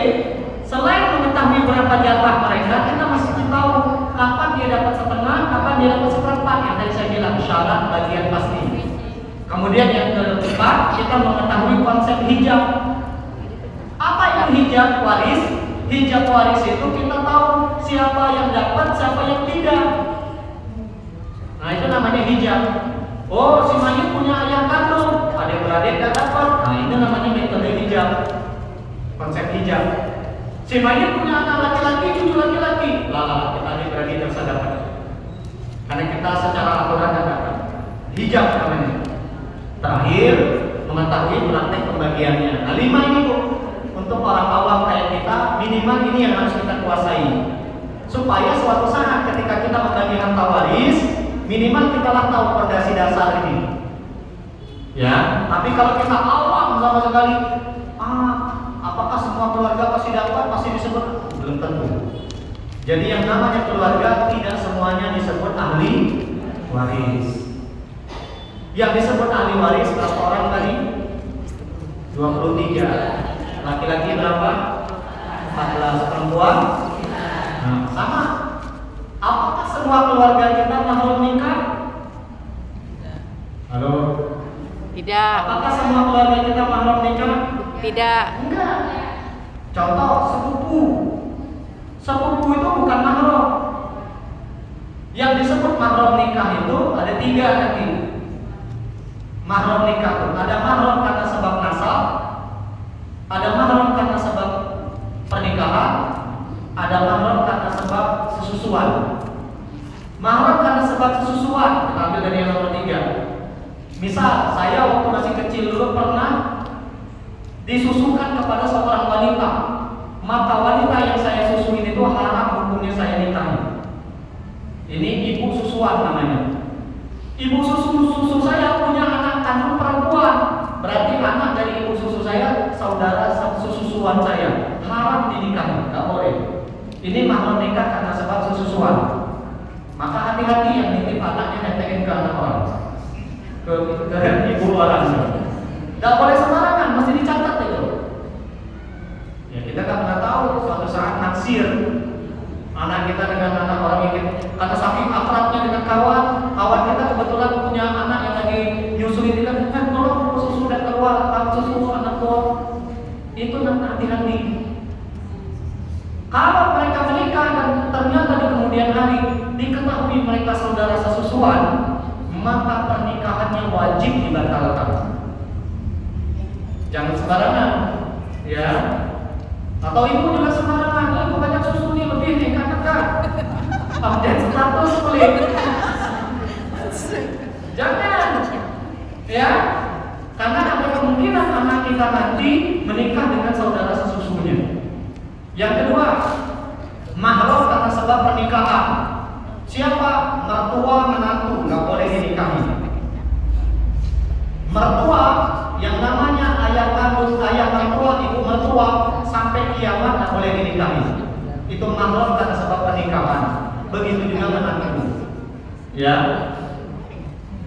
selain mengetahui berapa jatah mereka, kita mesti tahu kapan dia dapat setengah, kapan dia dapat seperempat. Yang tadi saya bilang syarat bagian pasti. Kemudian yang keempat, kita mengetahui konsep hijab. Apa itu hijab waris? Hijab waris itu kita tahu siapa yang dapat, siapa yang tidak. Nah, itu namanya hijab. Oh, si mayit punya ayah kandung, adik-beradik tidak dapat. Nah, itu namanya metode hijab. Konsep hijab. Si mayit punya anak laki-laki, cucu laki-laki, lala kita adik-beradik tidak bisa dapat. Karena kita secara aturan tidak dapat. Hijab namanya. Terakhir, mengetahui praktek pembagiannya. Nah, 5 ini Bu, untuk orang awam kayak kita, minimal ini yang harus kita kuasai. Supaya suatu saat ketika waris, minimal kita lah tahu fondasi dasar ini. Ya, tapi kalau kita awam sama sekali, apakah semua keluarga pasti dapat, pasti disebut? Belum tentu. Jadi yang namanya keluarga tidak semuanya disebut ahli waris. Yang disebut ahli waris berapa orang tadi? 23. Laki-laki berapa? 14. Perempuan? Nah, sama. Apakah semua keluarga kita mahram nikah? Halo? Tidak. Apakah semua keluarga kita mahram nikah? Tidak. Enggak. Contoh sepupu. Sepupu itu bukan mahram. Yang disebut mahram nikah itu ada 3 nanti. Mahram nikah itu ada mahram karena sebab nasab, ada mahram karena sebab pernikahan, ada mahram karena sebab sesusuan. Mahram karena sebab sesusuan kita ambil dari yang nomor 3. Misal saya waktu masih kecil dulu pernah disusukan kepada seorang wanita, maka wanita yang saya susuin itu haram hukumnya saya nikahi. Ini ibu susuan namanya. Ibu susu saya punya anak kandung perempuan, berarti anak dari ibu susu saya saudara susuan saya, haram dinikahi, nggak boleh. Ini mahram nikah karena sebab sesusuan. Maka hati-hati yang nitip anaknya netekin ke anak orang, ke ibu orang. Nggak boleh sembarangan, mesti dicatat itu. Ya kita kan pernah tahu suatu saat naksir anak kita dengan anak orang yang karena saking akrabnya dengan kawan kita kebetulan punya anak yang lagi nyusuin kita, tolong susu dan keluar, susu anak keluar. Itu hati-hati. Kalau mereka menikah dan ternyata di kemudian hari diketahui mereka saudara sesusuan, maka pernikahannya wajib dibatalkan. Jangan sembarangan, ya. Atau ibu juga sembarangan, ibu banyak susu nih lebih nih kakak. Update status klik. Jangan, ya. Karena ada kemungkinan anak kita nanti menikah dengan saudara sesusunya. Yang kedua, mahram karena sebab pernikahan. Siapa? Mertua, menantu, nggak boleh dinikahi. Mertua yang namanya ayah kandung, ayah mertua, ibu mertua sampai kiamat nggak boleh dinikahi. Itu mahram karena sebab pernikahan. Begitu juga menantu. Ya.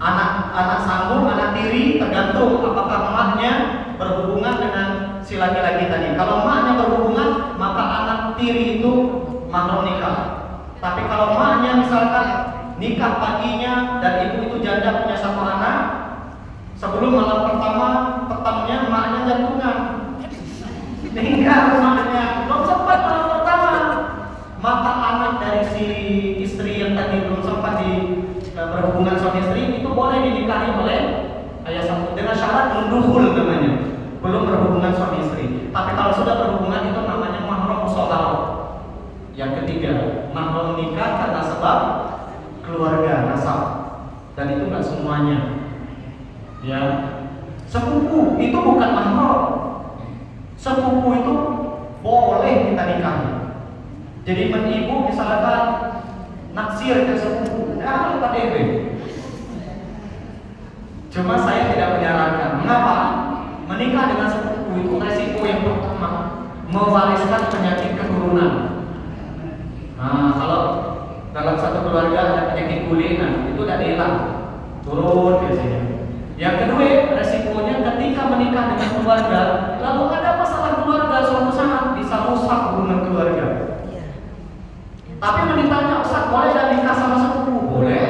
Anak sambung, anak tiri tergantung apakah emaknya berhubungan dengan si laki-laki tadi. Kalau emaknya berhubungan, maka anak tiri itu mahram nikah. Tapi kalau emaknya misalkan nikah paginya dan ibu itu janda punya 1 anak, sebelum malam pertama petangnya emaknya jantungan, meninggal emaknya, belum sempat malam pertama, maka anak dari si istri yang tadi belum sempat berhubungan suami istri itu boleh dinikahi oleh ayah sambung dengan syarat belum dukhul namanya, belum berhubungan suami istri. Tapi kalau sudah berhubungan itu namanya mahram musholah. Yang ketiga, mahram nikah karena sebab keluarga nasab, dan itu nggak semuanya. Ya, sepupu itu bukan mahram. Sepupu itu boleh kita nikahi. Jadi ibu misalkan naksir ke sepupu, ya Pak DW. Cuma saya tidak menyarankan. Mengapa? Menikah dengan sepupu itu resiko yang pertama mewariskan penyakit keturunan. Nah, kalau dalam satu keluarga ada penyakit kulinan, itu tidak hilang, turun biasanya. Yang kedua, resikonya ketika menikah dengan keluarga, lalu ada masalah keluarga suatu saat bisa rusak hubungan keluarga. Tapi menitanya, Ustaz, boleh dan nikah sama sepupu? Boleh.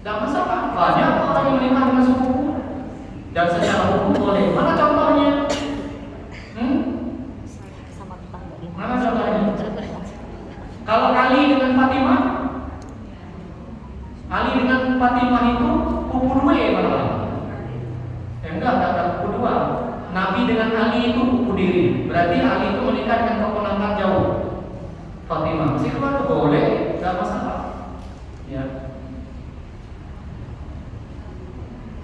Dan masalah banyak orang yang menikah dengan sepupu dan secara hukum boleh. Mana contohnya? Mana contohnya? Kalau Ali dengan Fatimah, Ali dengan Fatimah itu pupu dua malah. Enggak pupu dua. Nabi dengan Ali itu pupu diri. Berarti Ali itu menikah dengan keponakan jauh. Fatimah masih keluar boleh, enggak masalah. Ya.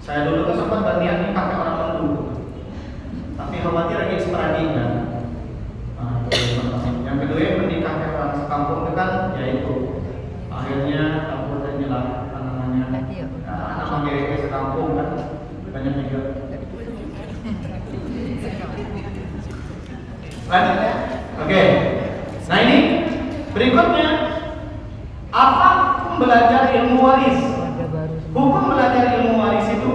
Saya dulu sempat berniat nikah ke orang Mandu, tapi khawatir lagi sporadik kan. Yang kedua menikah ke orang sekampung itu kan, yaitu akhirnya Lanjut ya. Oke. Nah ini berikutnya, apa hukum belajar ilmu waris? Hukum belajar ilmu waris itu,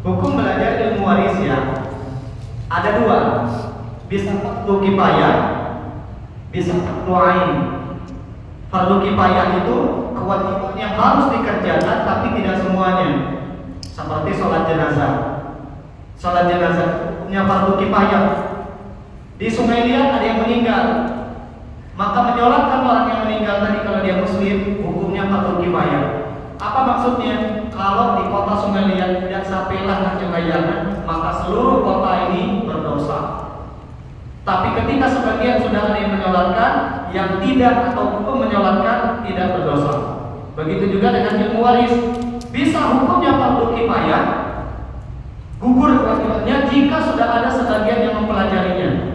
hukum belajar ilmu waris ya, ada dua. Bisa fardu kifayah, bisa fardu ain. Fardu kifayah itu kewajiban yang harus dikerjakan tapi tidak semuanya. Seperti sholat jenazah. Sholat jenazah punya fardu kifayah. Di Sungai Liat ada yang meninggal, maka menyolatkan orang yang meninggal tadi kalau dia muslim, hukumnya fardu kifayah. Apa maksudnya? Kalau di kota Sungai Liat tidak sampailah kebayangan, maka seluruh kota ini berdosa. Tapi ketika sebagian sudah ada yang menyolatkan, yang tidak atau hukum menyolatkan tidak berdosa. Begitu juga dengan ilmu waris, bisa hukumnya fardu kifayah, gugur kewajibannya jika sudah ada sebagian yang mempelajarinya.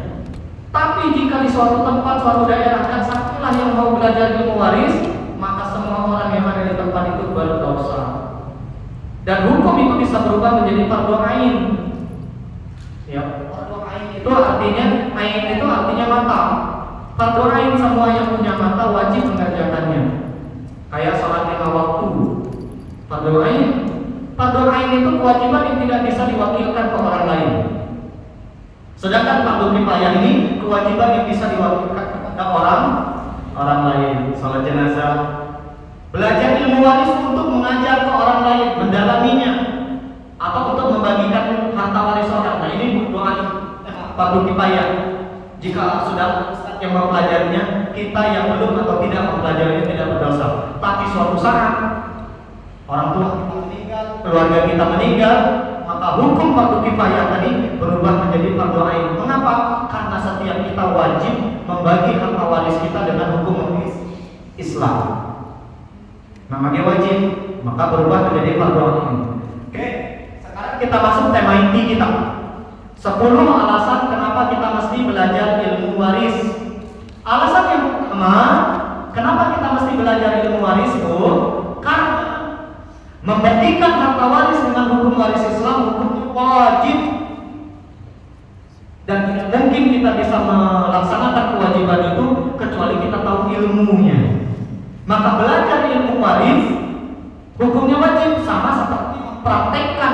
Tapi jika di suatu tempat, suatu daerah dan sampailah yang mau belajar ilmu waris, maka semua orang yang ada di tempat itu berdosa. Dan hukum itu bisa berubah menjadi fardu ain. Ya, fardu ain itu artinya mata. Fardu ain semua yang punya mata wajib mengerjakannya. Kayak sholat 5 waktu. Fardu ain itu kewajiban yang tidak bisa diwakilkan ke orang lain. Sedangkan fardu kifayah ini kewajiban yang bisa diwakilkan kepada orang lain. Sholat jenazah, belajar ilmu waris untuk mengajar ke orang lain, mendalaminya, atau untuk membagikan harta waris orang. Nah ini doa fardu kifayah. Jika sudah yang mempelajarinya, kita yang belum atau tidak mempelajarinya tidak berdosa. Tapi suatu saat orang tua kita meninggal, keluarga kita meninggal, maka hukum fardu kifayah tadi berubah menjadi fardu ain. Mengapa? Karena setiap kita wajib membagi harta waris kita dengan hukum Islam. Namanya wajib, maka berubah menjadi fardu ain. Oke, sekarang kita masuk tema inti kita. 10 alasan kenapa kita mesti belajar ilmu waris. Alasan yang pertama, kenapa kita mesti belajar ilmu waris? Karena membandingkan harta waris dengan hukum waris Islam, hukumnya wajib. Dan tidak mungkin kita bisa melaksanakan kewajiban itu kecuali kita tahu ilmunya. Maka belajar ilmu waris hukumnya wajib, sama seperti mempraktekkan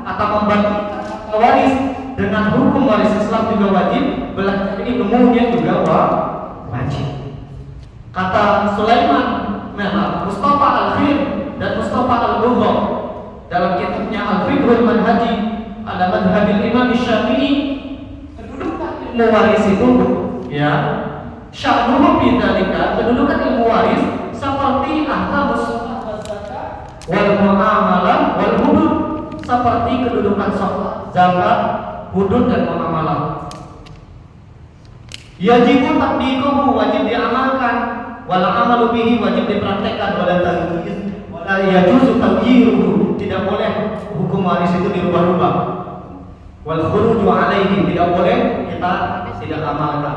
atau membagikan harta waris dengan hukum waris Islam juga wajib. Belajar ilmunya juga wajib. Kata Sulaiman Mustafa Al-Khir dan Mustafa Al-Bughra dalam kitabnya Al-Fiqhul Manhaji ala Madhabil Imam Syafi'i, kedudukan ilmu waris itu ya, sya'nuhu bidzalika, kedudukan ilmu waris seperti ahkamus shalah wal zakat wal muamalah wal hudud, seperti kedudukan shalah, zakat, hudud dan muamalah. Yajibu tatbiquhu, wajib diamalkan, wal amalu bihi, wajib dipraktekkan, wala tanqiz wala yajuzu taghyiruhu, tidak boleh hukum waris itu dirubah-rubah. Wal khuruju alaihi, tidak boleh kita tidak amalkan.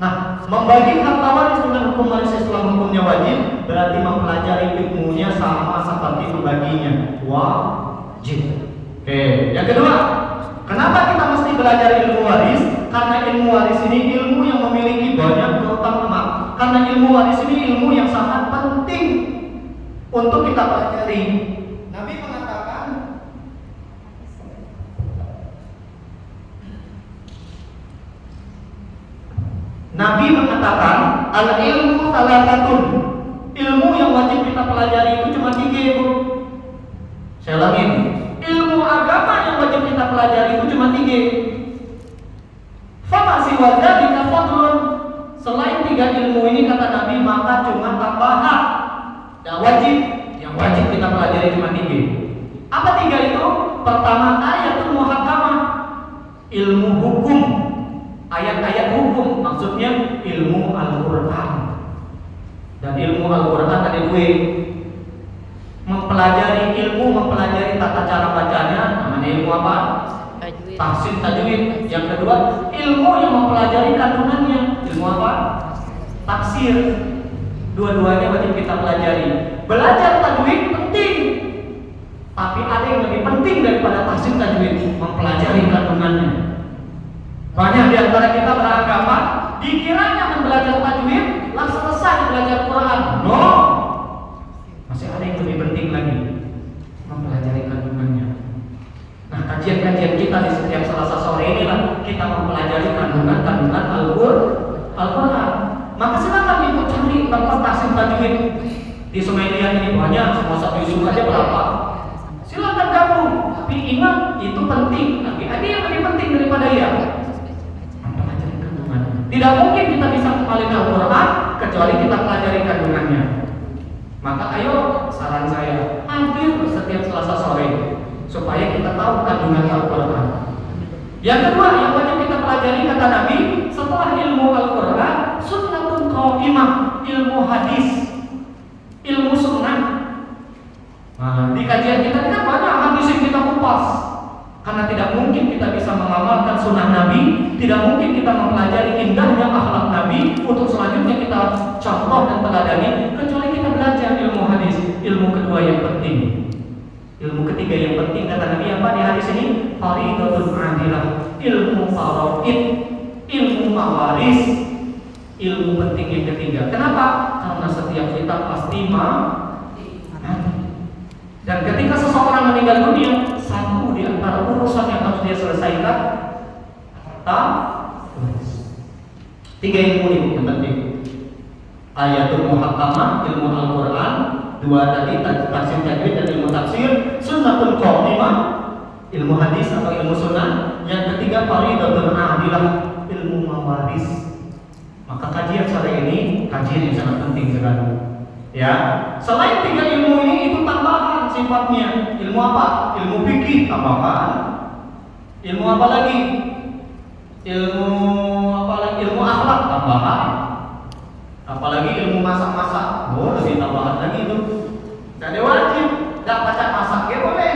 Nah, membagi harta waris dengan hukum waris Islam hukumnya wajib, berarti mempelajari ilmunya sama seperti membaginya wajib. Oke, yang kedua, kenapa kita mesti belajar ilmu waris? Karena ilmu waris ini ilmu yang memiliki banyak keutamaan. Karena ilmu waris ini ilmu yang sangat penting untuk kita pelajari. Nabi mengatakan, al-ilmu thalathatun, ilmu yang wajib kita pelajari itu cuma 3, Bu. Saya ulangin, ilmu agama yang wajib kita pelajari itu cuma 3. Fama siwa dzalika fadlun, selain 3 ilmu ini kata Nabi maka cuma tambahan. Dan yang wajib kita pelajari cuma 3. Apa 3 itu? Pertama, ayatul muhakamah, ilmu hukum, ayat-ayat hukum, maksudnya ilmu Al-Quran. Dan ilmu Al-Quran ada 2. Mempelajari tata cara bacanya, namanya ilmu apa? Tahsin tajwid. Yang kedua, ilmu yang mempelajari kandungannya, ilmu apa? Tafsir. Dua-duanya wajib kita pelajari. Belajar tajwid penting, tapi ada yang lebih penting daripada tahsin tajwid, mempelajari kandungannya. Banyak di antara kita beranggapan dikiranya belajar tajwid lah selesai belajar Quran. No, masih ada yang lebih penting lagi, mempelajari kandungannya. Nah, kajian-kajian kita di setiap Selasa sore inilah kita mempelajari kandungan Al-Quran. Maka silakan ibu cari tempat tahsin tajwid di Sumelia ini banyak, semua satu isu aja berapa. Silakan gabung, tapi ingat itu penting. Ada yang lebih penting daripada ya. Mempelajari kandungan. Tidak mungkin kita bisa mengalir Al-Quran kecuali kita pelajari kandungannya. Maka ayo, saran saya, hadir setiap Selasa sore supaya kita tahu kandungan Al-Quran. Yang kedua, yang wajib kita pelajari kata Nabi, setelah ilmu Al-Quran, sunnatun qawimah, ilmu hadis, ilmu sunnah. Nah, di kajian kita kan banyak hadis yang kita kupas, karena tidak mungkin kita bisa mengamalkan sunnah Nabi, tidak mungkin kita mempelajari indahnya akhlak Nabi untuk selanjutnya kita contoh dan teladani, kecuali kita belajar ilmu hadis. Ilmu kedua yang penting, ilmu ketiga yang penting kata Nabi apa di hadis ini? Faridatul adilah, ilmu faraid, ilmu mawaris, ilmu penting yang ketiga. Kenapa? Karena setiap kita pasti mati. Dan ketika seseorang meninggal dunia, satu di antara urusan yang harus dia selesaikan harta. Tiga ilmu ini yang penting. Ayatul muhakkamah, ilmu Al-Quran. Dua tadi, tafsir tajwid dan ilmu tafsir. Sunnatul qawimah, ilmu hadis atau ilmu sunnah. Yang ketiga, faridatul adilah, ilmu mawaris. Maka kajian sore ini kajian yang sangat penting sekali. Ya, selain tiga ilmu ini itu tambahan sifatnya. Ilmu apa? Ilmu fikih tambahan. Ilmu apa lagi? Ilmu apa lagi? Ilmu akhlak tambahan. Apalagi ilmu masak-masak. Oh, lebih tambahan lagi itu. Gak ada wajib. Gak baca masak ya boleh.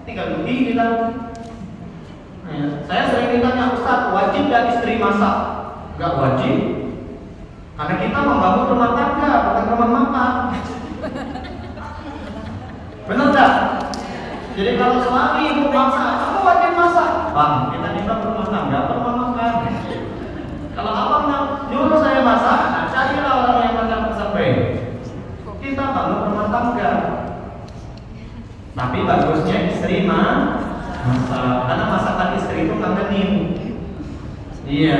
Tinggal begini kita. Saya sering ditanya, Ustaz, wajib gak istri masak? Gak wajib. Karena kita membangun rumah tangga, bukan rumah makan. Benar tak? Jadi kalau suami ibu masak, kamu wajib masak. Bang, kita minta rumah tangga, rumah makan. Kalau abang nyuruh saya masak, carilah orang yang masak baik. Kita bangun rumah tangga. Tapi bagusnya istri masak, karena masakan istri itu kangenin. Iya.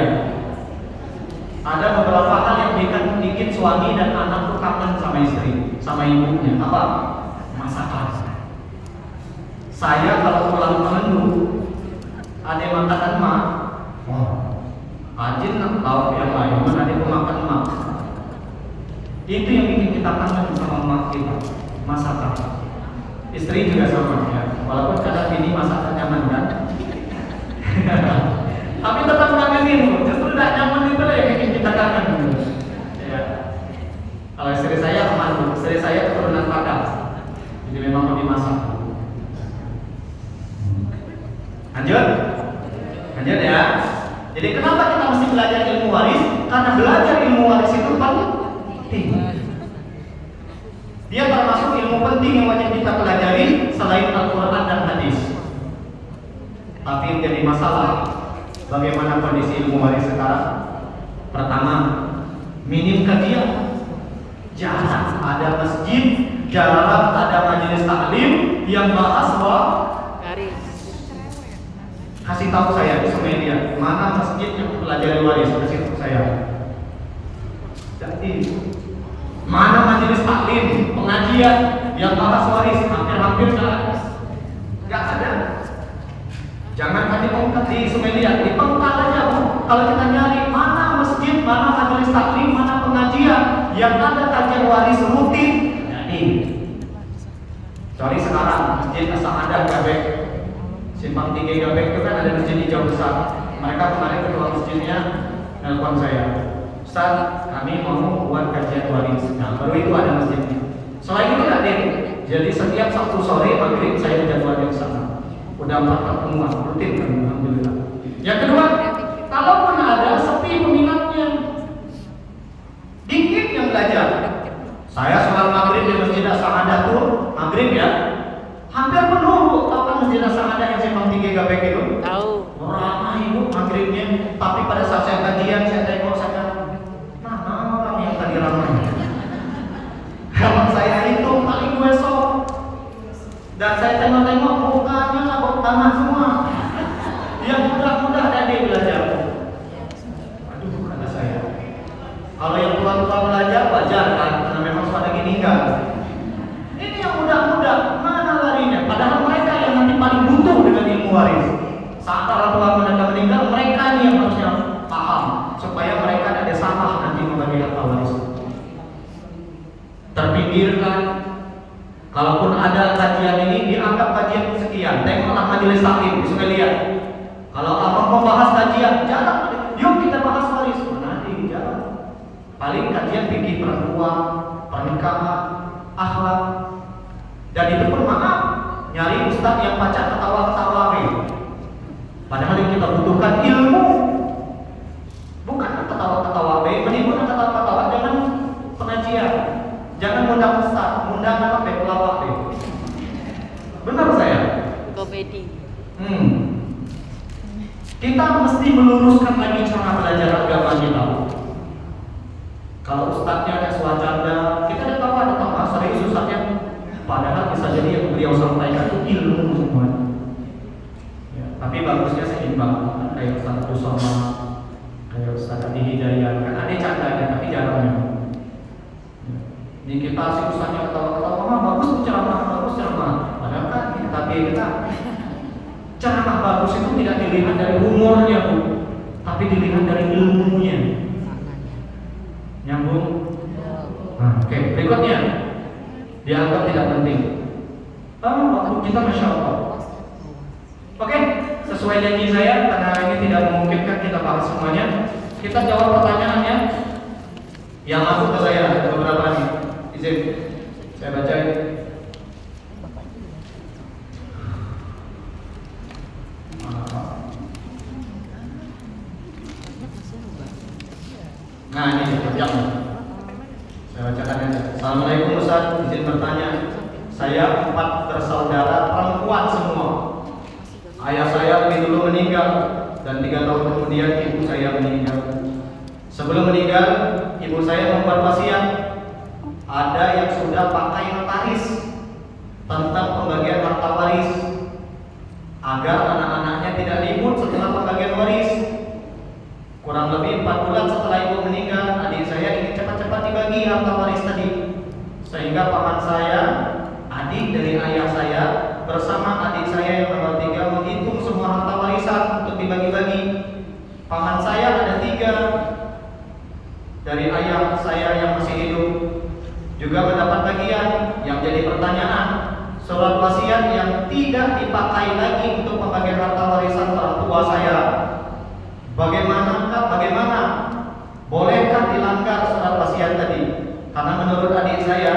Ada beberapa hal yang bikin suami dan anak tuh kangen sama istri, sama ibunya. Apa? Masakan. Saya kalau pulang mengeluh, ada yang makan emak, wah, Ajin tahu yang lain, mana ada makan emak. Itu yang bikin kita kangen sama emak kita, masakan. Istri juga sama ya, walaupun kadang ini masakan nyaman kan. Tapi tetap kangenin, justru tidak nyaman itu lah yang bikin kita kangen. Ya. Kalau istri saya aman, istri saya keturunan Padang, jadi memang lebih masak. Lanjut ya. Jadi kenapa kita mesti belajar ilmu waris? Karena belajar ilmu waris itu penting. Dia termasuk ilmu penting yang wajib kita pelajari selain Al-Quran dan hadis. Tapi yang jadi masalah, bagaimana kondisi ilmu waris sekarang? Pertama, minim kajian. Jarang ada masjid, jarang ada majelis taklim yang bahas waris. Kasih tahu saya di Sumelia, mana masjid yang pelajari waris? Kasih tahu saya. Jadi, mana majelis taklim, pengajian yang bahas waris? Hampir-hampir nggak ada. Jangan hanya mengungkap di Sumelia, di Pengkal aja Bu. Kalau kita nyari mana masjid, mana majelis taklim, mana pengajian yang ada kajian waris rutin, jadi. Sorry sekarang masjid As-Sa'adah Gabek, Simpang 3 Gabek itu kan ada masjid hijau besar. Mereka kemarin ketua masjidnya nelpon saya, Ustaz, kami mau buat kajian waris. Nah, baru itu ada masjidnya. Selain itu nggak deh. Jadi setiap Sabtu sore maghrib saya jadwalnya di sana. Udah 4 pertemuan rutin kan, alhamdulillah. Yang kedua, kalaupun ada sepi peminatnya, dikit yang belajar. Saya sholat maghrib di masjid As-Sa'adah tuh maghrib ya, hampir penuh Bu. Tahu kan masjid As-Sa'adah yang Simpang 3 Gabek itu? Tahu. Ramai Bu maghrib murid-muridnya. Tapi pada saat saya kajian, saya tengok, saya kata, mana orang yang tadi ramai? Kalau saya itu paling gue sok. Dan saya tengok-tengok mukanya labut tangan semua. Yang mudah-mudah tadi belajar. Aduh, kata saya. Kalau yang tua-tua belajar wajar kan, karena memang sudah gini kan. Ini yang mudah-mudah, mana larinya? Padahal mereka yang nanti paling butuh dengan ilmu waris. Saat orang tua mereka meninggal, mereka nih yang harusnya paham supaya mereka ada salah nanti membagi harta waris. Terpinggirkan. Kalaupun ada kajian ini dianggap kajian sekian. Tengoklah majelis taklim, bisa lihat. Kalau abang mau bahas kajian, jarang. Yuk kita bahas waris. Nanti jarang. Paling kajian fikih perempuan, pernikahan, akhlak. Dan itu pun maaf, nyari ustaz yang baca ketawa-ketawa. Padahal yang kita butuhkan ilmu. Bukan ketawa-ketawa, menimbulkan ketawa-ketawa dengan pengajian. Jangan undang ustaz, undang apa pelawak. Benar saya? Komedi. Kita mesti meluruskan lagi cara belajar agama kita. Kalau ustaznya ada swajanda, kita ada tahu ada tambah serius ustaznya. Padahal bisa jadi yang beliau sampaikan itu ilmu semua. Ya, tapi bagusnya seimbang. Kayak Ustaz Usama, kayak Ustaz Adi Hidayat, kan ada candanya tapi jarang ya. Di kita si ustaznya ketawa-ketawa, bagus ceramah. Padahal kan tapi kita ceramah bagus itu tidak dilihat dari humornya, Bu, tapi dilihat dari ilmunya. Nyambung? Nah, oke. Berikutnya, dianggap tidak penting. Waktu kita Masya Allah. Oke, sesuai janji saya, karena ini tidak memungkinkan kita bahas semuanya, kita jawab pertanyaannya. Yang masuk ke saya ada beberapa nih. Izin, saya bacain. Nah ini sejak saya bacakan aja. Assalamualaikum Ustaz, izin bertanya. Saya 4 bersaudara perempuan semua. Ayah saya lebih dulu meninggal dan 3 tahun kemudian ibu saya meninggal. Sebelum meninggal, ibu saya membuat wasiat. Ada yang sudah pakai notaris tentang pembagian harta waris agar anak-anaknya tidak ribut setelah pembagian waris. Kurang lebih 4 bulan setelah ibu meninggal, adik saya ingin cepat-cepat dibagi harta waris tadi. Sehingga paman saya, adik dari ayah saya, bersama adik saya yang nomor 3 menghitung semua harta warisan untuk dibagi-bagi. Paman saya ada 3 dari ayah saya yang masih hidup, juga mendapat bagian. Yang jadi pertanyaan, surat wasiat yang tidak dipakai lagi untuk pembagian harta warisan orang tua saya, bagaimana? Bolehkah dilanggar surat wasiat tadi? Karena menurut adik saya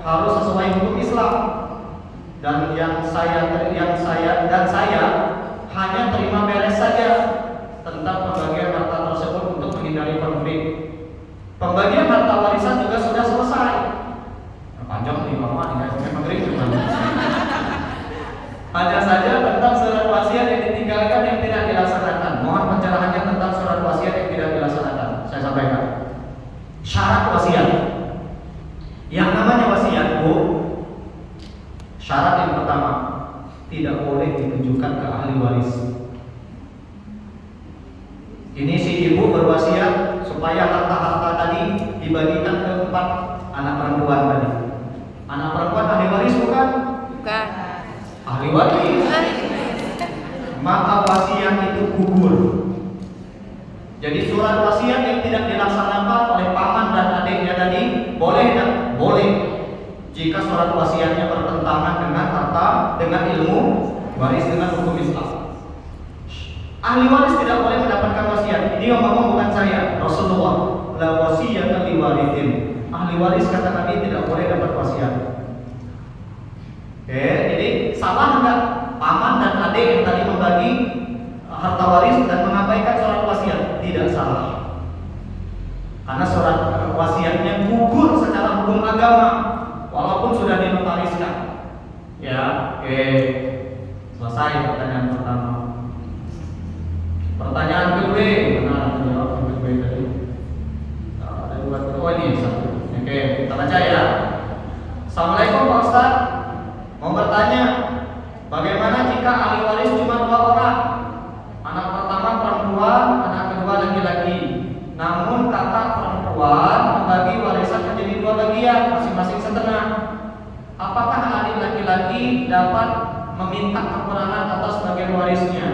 harus sesuai hukum Islam. Dan saya hanya terima beres saja tentang pembagian harta tersebut untuk menghindari konflik. Pembagian harta warisan juga sudah selesai. Panjang nih Mama, memang rindu. Hanya saja tentang surat wasiat yang ditinggalkan yang tidak dilaksanakan. Mohon pencerahannya tentang surat wasiat yang tidak dilaksanakan. Saya sampaikan. Syarat wasiat. Yang namanya wasiat, Bu, syarat yang pertama, tidak boleh ditujukan ke ahli waris. Ini si ibu berwasiat supaya harta-harta tadi dibagikan ke 4 anak perempuan tadi. Anak perempuan ahli waris bukan? Bukan. Ahli waris. Maka wasiat itu gugur. Jadi surat wasiat yang tidak dilaksanakan oleh paman dan adiknya tadi boleh tidak? Boleh. Jika surat wasiatnya bertentangan dengan harta, dengan ilmu waris, dengan hukum Islam. Ahli waris tidak boleh mendapatkan wasiat. Ini yang ngomong bukan saya, Rasulullah. La wasiyata li warithin. Ahli waris kata Nabi tidak boleh dapat wasiat. Jadi salah enggak paman dan adik yang tadi membagi harta waris dan mengabaikan surat wasiat? Tidak salah. Karena surat wasiatnya gugur secara hukum agama walaupun sudah dinotariskan. Ya, selesai pertanyaan pertama. Pertanyaan kedua. ini satu. Oke, kita baca ya. Assalamualaikum Pak Ustaz. Mau bertanya, bagaimana jika ahli waris cuma 2 orang? Anak pertama perempuan, anak kedua laki-laki. Namun kakak perempuan membagi warisan menjadi 2 bagian, masing-masing setengah. Apakah adik laki-laki dapat meminta kekurangan atas bagian warisnya?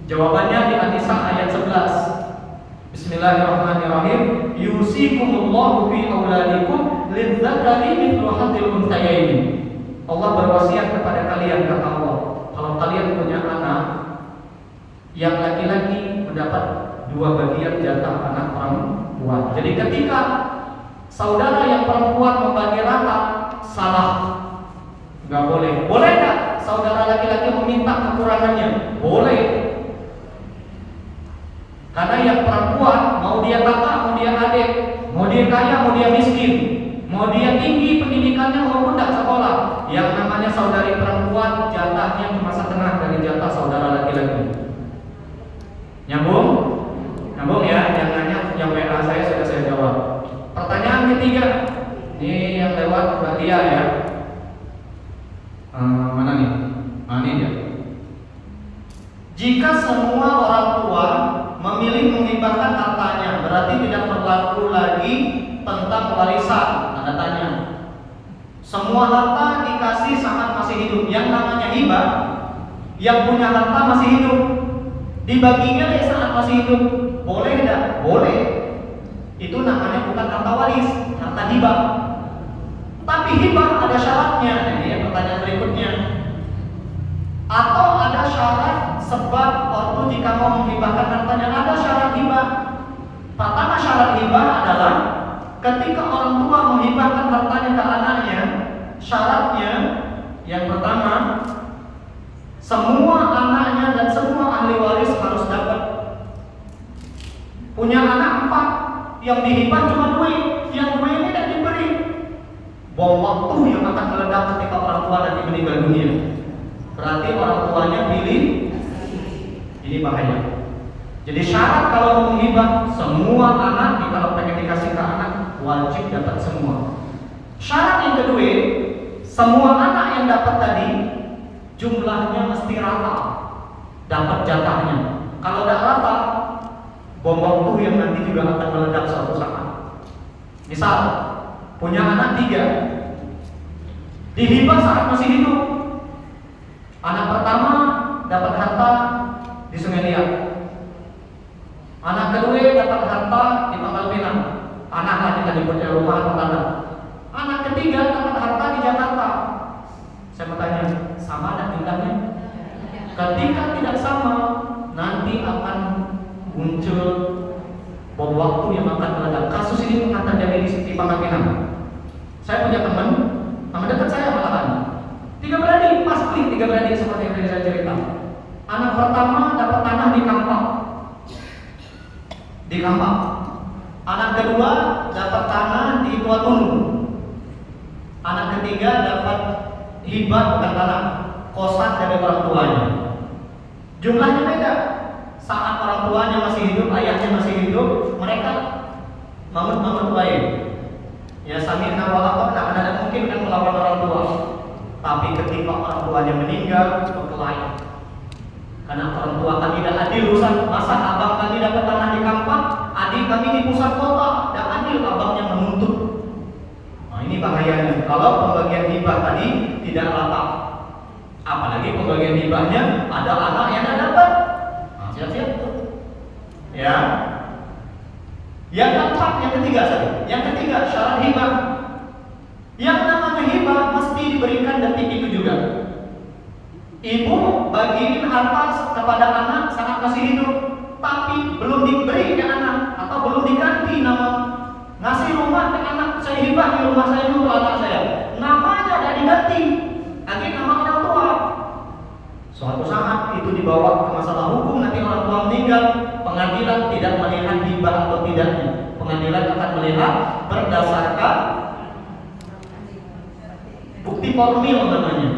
Jawabannya di An-Nisa ayat 11. Bismillahirrahmanirrahim. Yusikumullahu fi auladikum lidzakari mithlu hadzil unthayaini. Allah berwasiat kepada kalian, kata Allah, kalau kalian punya anak yang laki-laki mendapat 2 bagian jatah anak perempuan. Jadi ketika saudara yang perempuan membagi rata, salah, nggak boleh. Boleh nggak saudara laki-laki meminta kekurangannya? Boleh. Karena yang perempuan, mau dia kakak, mau dia adik, mau dia kaya, mau dia miskin, mau dia tinggi pendidikannya maupun tidak sekolah, yang namanya saudari perempuan jatahnya cuma setengah dari jatah saudara laki-laki. Nyambung? Nyambung ya? Yang nanya, yang WA saya sudah saya jawab. Pertanyaan ketiga, ini yang lewat Mbak Tia ya. Mana nih? Ini dia. Jika semua orang tua memilih menghibahkan hartanya, berarti tidak berlaku lagi tentang warisan. Tanda tanya. Semua harta dikasih saat masih hidup. Yang namanya hibah, yang punya harta masih hidup, dibaginya dari saat masih hidup. Boleh tidak? Boleh. Itu namanya bukan harta waris, harta hibah. Tapi hibah ada syaratnya. Ini yang pertanyaan berikutnya. Atau ada syarat sebab waktu jika mau menghibahkan hartanya, ada syarat hibah. Pertama syarat hibah adalah ketika orang tua menghibahkan hartanya ke anaknya, syaratnya yang pertama, semua anaknya dan semua ahli waris harus dapat. Punya anak 4, yang dihibah cuma 2, yang 2 ini tidak diberi. Bom waktu yang akan meledak ketika orang tua nanti meninggal dunia. Berarti orang tuanya pilih. Ini bahaya. Jadi syarat kalau mau menghibah, semua anak kalau pengen dikasih ke anak wajib dapat semua. Syarat yang kedua, semua anak yang dapat tadi jumlahnya mesti rata, dapat jatahnya. Kalau tidak rata, bom waktu yang nanti juga akan meledak suatu saat. Misal punya anak 3, dihibah saat masih hidup. Anak pertama dapat harta di Sungai Liat. Anak kedua dapat harta di Pangkal Pinang. Anak lagi tadi punya rumah atau tanah. Anak ketiga dapat harta di Jakarta. Saya bertanya, sama ada tingkahnya? Ketika tidak sama, nanti akan muncul bom waktu yang akan meledak. Kasus ini akan terjadi di Pangkal Pinang. Saya punya teman dekat saya malahan. 3 beradik, pasti 3 beradik seperti yang tadi saya cerita. Anak pertama dapat tanah di Kampak. Anak kedua dapat tanah di Tua Tunu. Anak ketiga dapat hibah bukan tanah, kosan dari orang tuanya. Jumlahnya beda. Saat orang tuanya masih hidup, ayahnya masih hidup, mereka mamut baik. Ya samina wa ata'na, ada mungkin kan melawan orang tua. Tapi ketika orang tuanya meninggal, berkelahi. Karena orang tua kami tidak adil urusan, masa abang kami dapat tanah di Kampak, adik kami di pusat kota, dan adil abangnya menuntut. Nah ini bahayanya. Kalau pembagian hibah tadi tidak rata, apalagi pembagian hibahnya ada anak yang tidak dapat. Nah, siap-siap tuh. Ya. Yang keempat, yang ketiga sorry. Yang ketiga syarat hibah. Yang namanya hibah mesti diberikan detik itu juga. Ibu bagiin harta kepada anak saat masih hidup, tapi belum diberi ke anak atau belum diganti nama. Ngasih rumah ke anak, saya hibah di rumah saya untuk anak saya. Namanya tidak diganti, lagi nama orang tua. Suatu saat itu dibawa ke masalah hukum, nanti orang tua meninggal, pengadilan tidak melihat hibah atau tidaknya. Pengadilan akan melihat berdasarkan bukti formil namanya,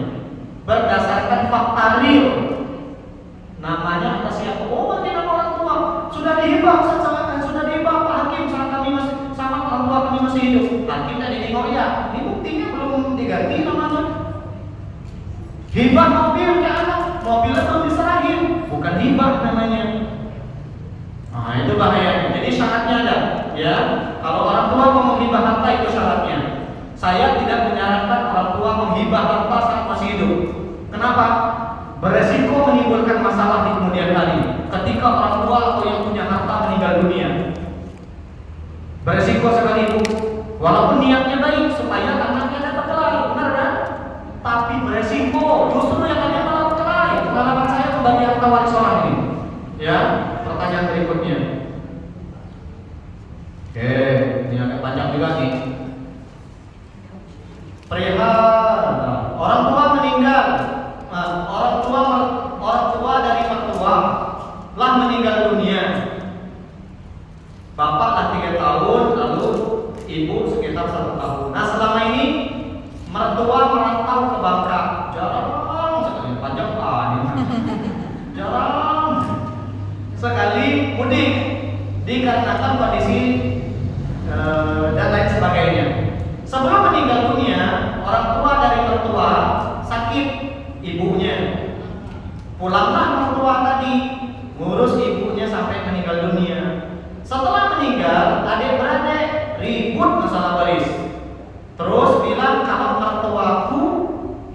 berdasarkan fakta real. Namanya atas siapa? Oh, berarti nama orang tua sudah dihibah, sudah dihibah Pak Hakim saat kami masih sama orang tua kami masih masih hidup. Hakim tadi nengok ya, ini buktinya belum diganti namanya. Hibah mobil ke anak, mobilnya belum diserahin, bukan hibah namanya. Nah itu bahayanya. Jadi syaratnya ada, ya. Kalau orang tua mau menghibah harta itu syaratnya. Saya tidak menyarankan orang tua menghibah harta saat masih hidup. Kenapa? Beresiko menimbulkan masalah di kemudian hari. Ketika orang tua atau yang punya harta meninggal dunia, beresiko sekali itu. Walaupun niatnya baik supaya anaknya dapat kelahi, benar kan? Tapi beresiko justru yang ada malah kelahi. Pengalaman saya membagi harta waris orang ini. Ya, pertanyaan berikutnya. Oke, ini agak panjang juga nih. Perihal orang tua meninggal, orang tua dari mertua lah meninggal dunia. Bapak lah 3 tahun, lalu ibu sekitar 1 tahun. Nah selama ini mertua merantau ke Bangka, jarang sekali, panjang jarang sekali mudik dikarenakan kondisi dan lain sebagainya. Sebelum meninggal dunia, orang tua dari mertua sakit ibunya. Pulanglah mertua tadi ngurus ibunya sampai meninggal dunia. Setelah meninggal, adik-beradik ribut masalah waris. Terus bilang kalau mertuaku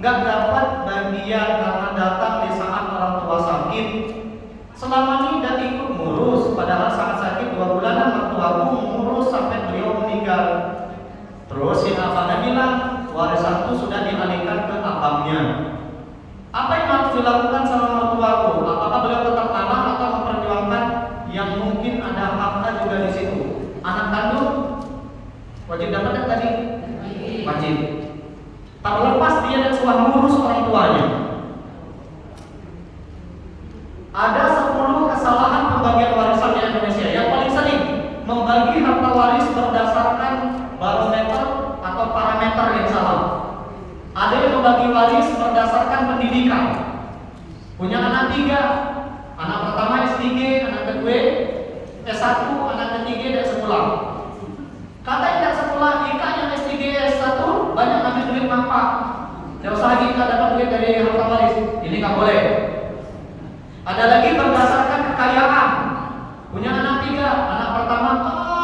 nggak dapat bagian karena datang di saat orang tua sakit. Selama ini udah ikut ngurus, padahal saat sakit 2 bulanan mertuaku ngurus sampai beliau meninggal. Terus si abangnya bilang warisan itu sudah dialihkan ke abangnya. Apa yang harus dilakukan sama mertuaku? Apakah beliau tetap kalah atau memperjuangkan yang mungkin ada haknya juga di situ? Anak kandung wajib dapat tadi? Wajib. Tak lepas dia dan sudah ngurus orang tuanya. Ada 10 kesalahan pembagian warisan di Indonesia. Yang paling sering membagi harta waris berdasarkan barometer atau parameter yang salah. Ada yang membagi waris berdasarkan pendidikan. Punya anak 3, anak pertama S3, anak kedua S1, anak ketiga tidak sekolah. Kata yang tidak sekolah, Ika yang S3, S1 banyak ngambil duit manfaat. Tidak usah lagi kita dapat duit dari harta waris. Ini nggak boleh. Ada lagi berdasarkan kekayaan. Punya anak 3, anak pertama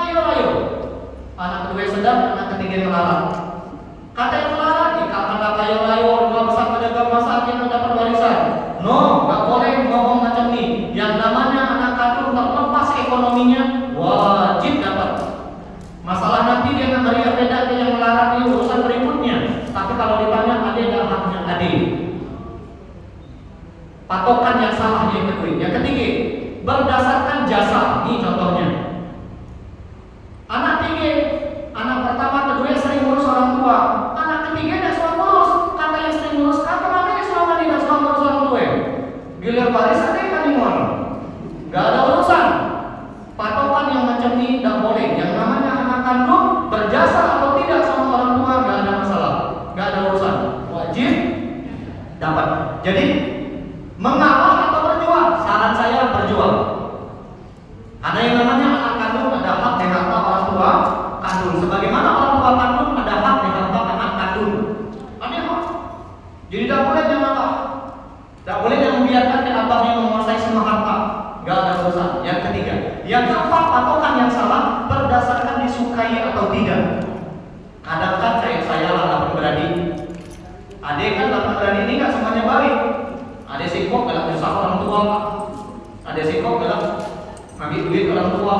ayo. Anak kedua sedang, anak ketiga melarat. Kata yang melarat, Ika anda kayo-kayo, rumah besar pedagang masak yang mendapat warisan. No, nggak boleh ngomong macam ini. Yang namanya anak kandung terlepas ekonominya wajib dapat. Masalah nanti dia akan beri beda yang melarat ini urusan berikutnya. Tapi kalau ditanya ada dan haknya ada. Patokan yang salah yang kedua. Yang ketiga, berdasarkan jasa. Ini contohnya. Anak 3, anak pertama kedua sering ngurus orang tua. Anak ketiga tidak suka ngurus. Kata yang sering ngurus, kata mana yang selama ini tidak suka ngurus orang tua. Giliran warisan dia kan dimon. Gak ada urusan. Patokan yang macam ini tidak boleh. Yang namanya anak kandung berjasa atau tidak sama orang tua gak ada masalah. Gak ada urusan. Wajib dapat. Jadi mengalah atau berjuang? Saran saya berjuang. Ada yang namanya anak kandung ada hak di harta orang tua kandung. Sebagaimana orang tua kandung ada hak di harta anak kandung. Ada hak. Jadi tidak boleh dia mengalah. Tidak boleh dia membiarkan ke abangnya menguasai semua harta. Gak ada urusan. Yang ketiga, yang keempat, patokan yang salah berdasarkan disukai atau tidak. Kadang-kadang kayak saya lah beradik. Adik kan lah beradik ini nggak semuanya baik. Ada sikok dalam usaha orang tua, ada sikok dalam ngambil duit orang tua,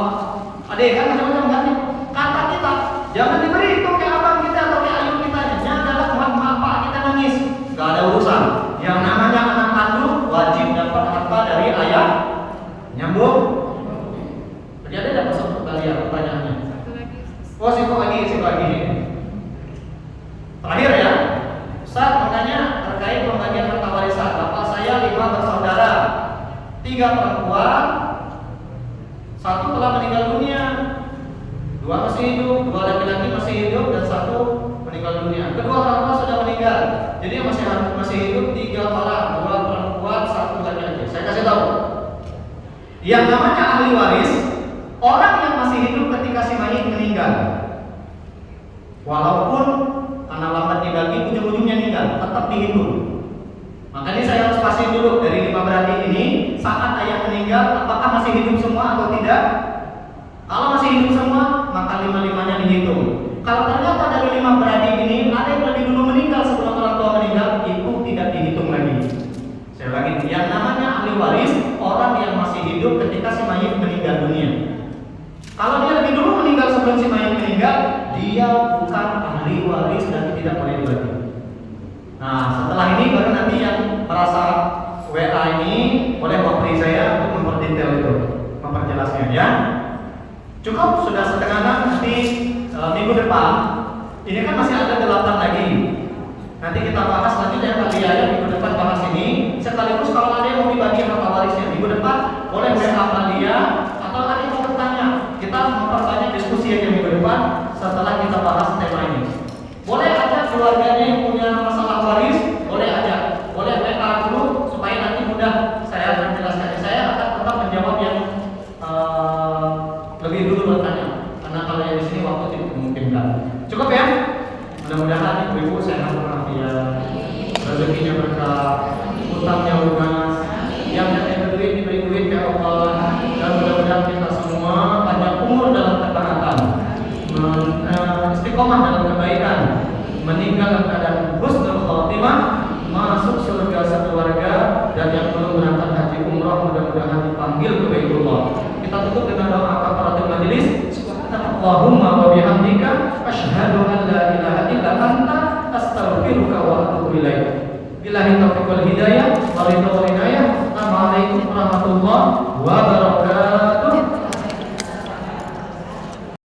ada kan macam-macam kan? Kata kita jangan diberi itu ke abang kita atau ke ayah kita, janganlah maaf pak kita nangis, gak ada urusan. Yang namanya anak kandung wajib dapat harta dari ayah. Nyambung? Jadi ada tidak masuk kalian pertanyaannya? Oh sikok lagi. Terakhir ya. Ustaz bertanya terkait pembagian harta warisan. Bapak saya 5 bersaudara, 3 perempuan, 1 telah meninggal dunia, 2 masih hidup, 2 laki-laki masih hidup dan 1 meninggal dunia. Kedua orang tua sudah meninggal. Jadi yang masih hidup 3 orang, 2 perempuan, 1 laki-laki. Saya kasih tahu. Yang namanya ahli waris, orang yang masih hidup ketika si mayit meninggal. Walaupun anak lambat dibagi, ujung-ujungnya meninggal, tetap dihitung. Makanya saya harus pastiin dulu dari 5 beradik ini, saat ayah meninggal, apakah masih hidup semua atau tidak? Kalau masih hidup semua, maka 5-5-nya dihitung. Kalau ternyata dari 5 beradik ini ada yang lebih dulu meninggal sebelum orang tua meninggal, itu tidak dihitung lagi. Saya ulangi, yang namanya ahli waris orang yang masih hidup ketika si mayit meninggal dunia. Kalau dia lebih dulu meninggal sebelum si mayit meninggal, dia bukan ahli waris dan tidak boleh dibagi. Nah, setelah ini baru nanti yang merasa WA ini boleh wapri saya untuk memperdetail itu, memperjelasnya ya. Cukup sudah setengah nanti minggu depan. Ini kan masih ada 8 lagi. Nanti kita bahas selanjutnya tadi ya minggu depan bahas ini. Sekaligus kalau ada yang mau dibagi harta warisnya minggu depan boleh WA dia atau ada yang mau bertanya. Kita memperbanyak diskusi aja minggu depan setelah kita bahas tema ini. Boleh aja keluarganya yang punya masalah waris, boleh aja. Boleh WA dulu supaya nanti mudah saya menjelaskan. Saya akan tetap menjawab yang lebih dulu bertanya. Karena kalau yang di sini waktu tidak memungkinkan. Cukup ya? Mudah-mudahan ibu-ibu sehat walafiat, rezekinya berkah, utangnya lunas, yang ada duit diberi duit ya Allah, dan mudah-mudahan kita semua panjang umur dalam ketaatan, istiqomah dalam kebaikan, meninggal dalam keadaan husnul khotimah, masuk surga sekeluarga, dan yang belum berangkat haji umrah mudah-mudahan dipanggil ke Baitullah. Kita tutup dengan doa kafaratul majelis. Allahumma wa bihamdika asyhadu an la ilaha illa anta astaghfiruka wa atubu ilaik. Billahi taufiq wal hidayah.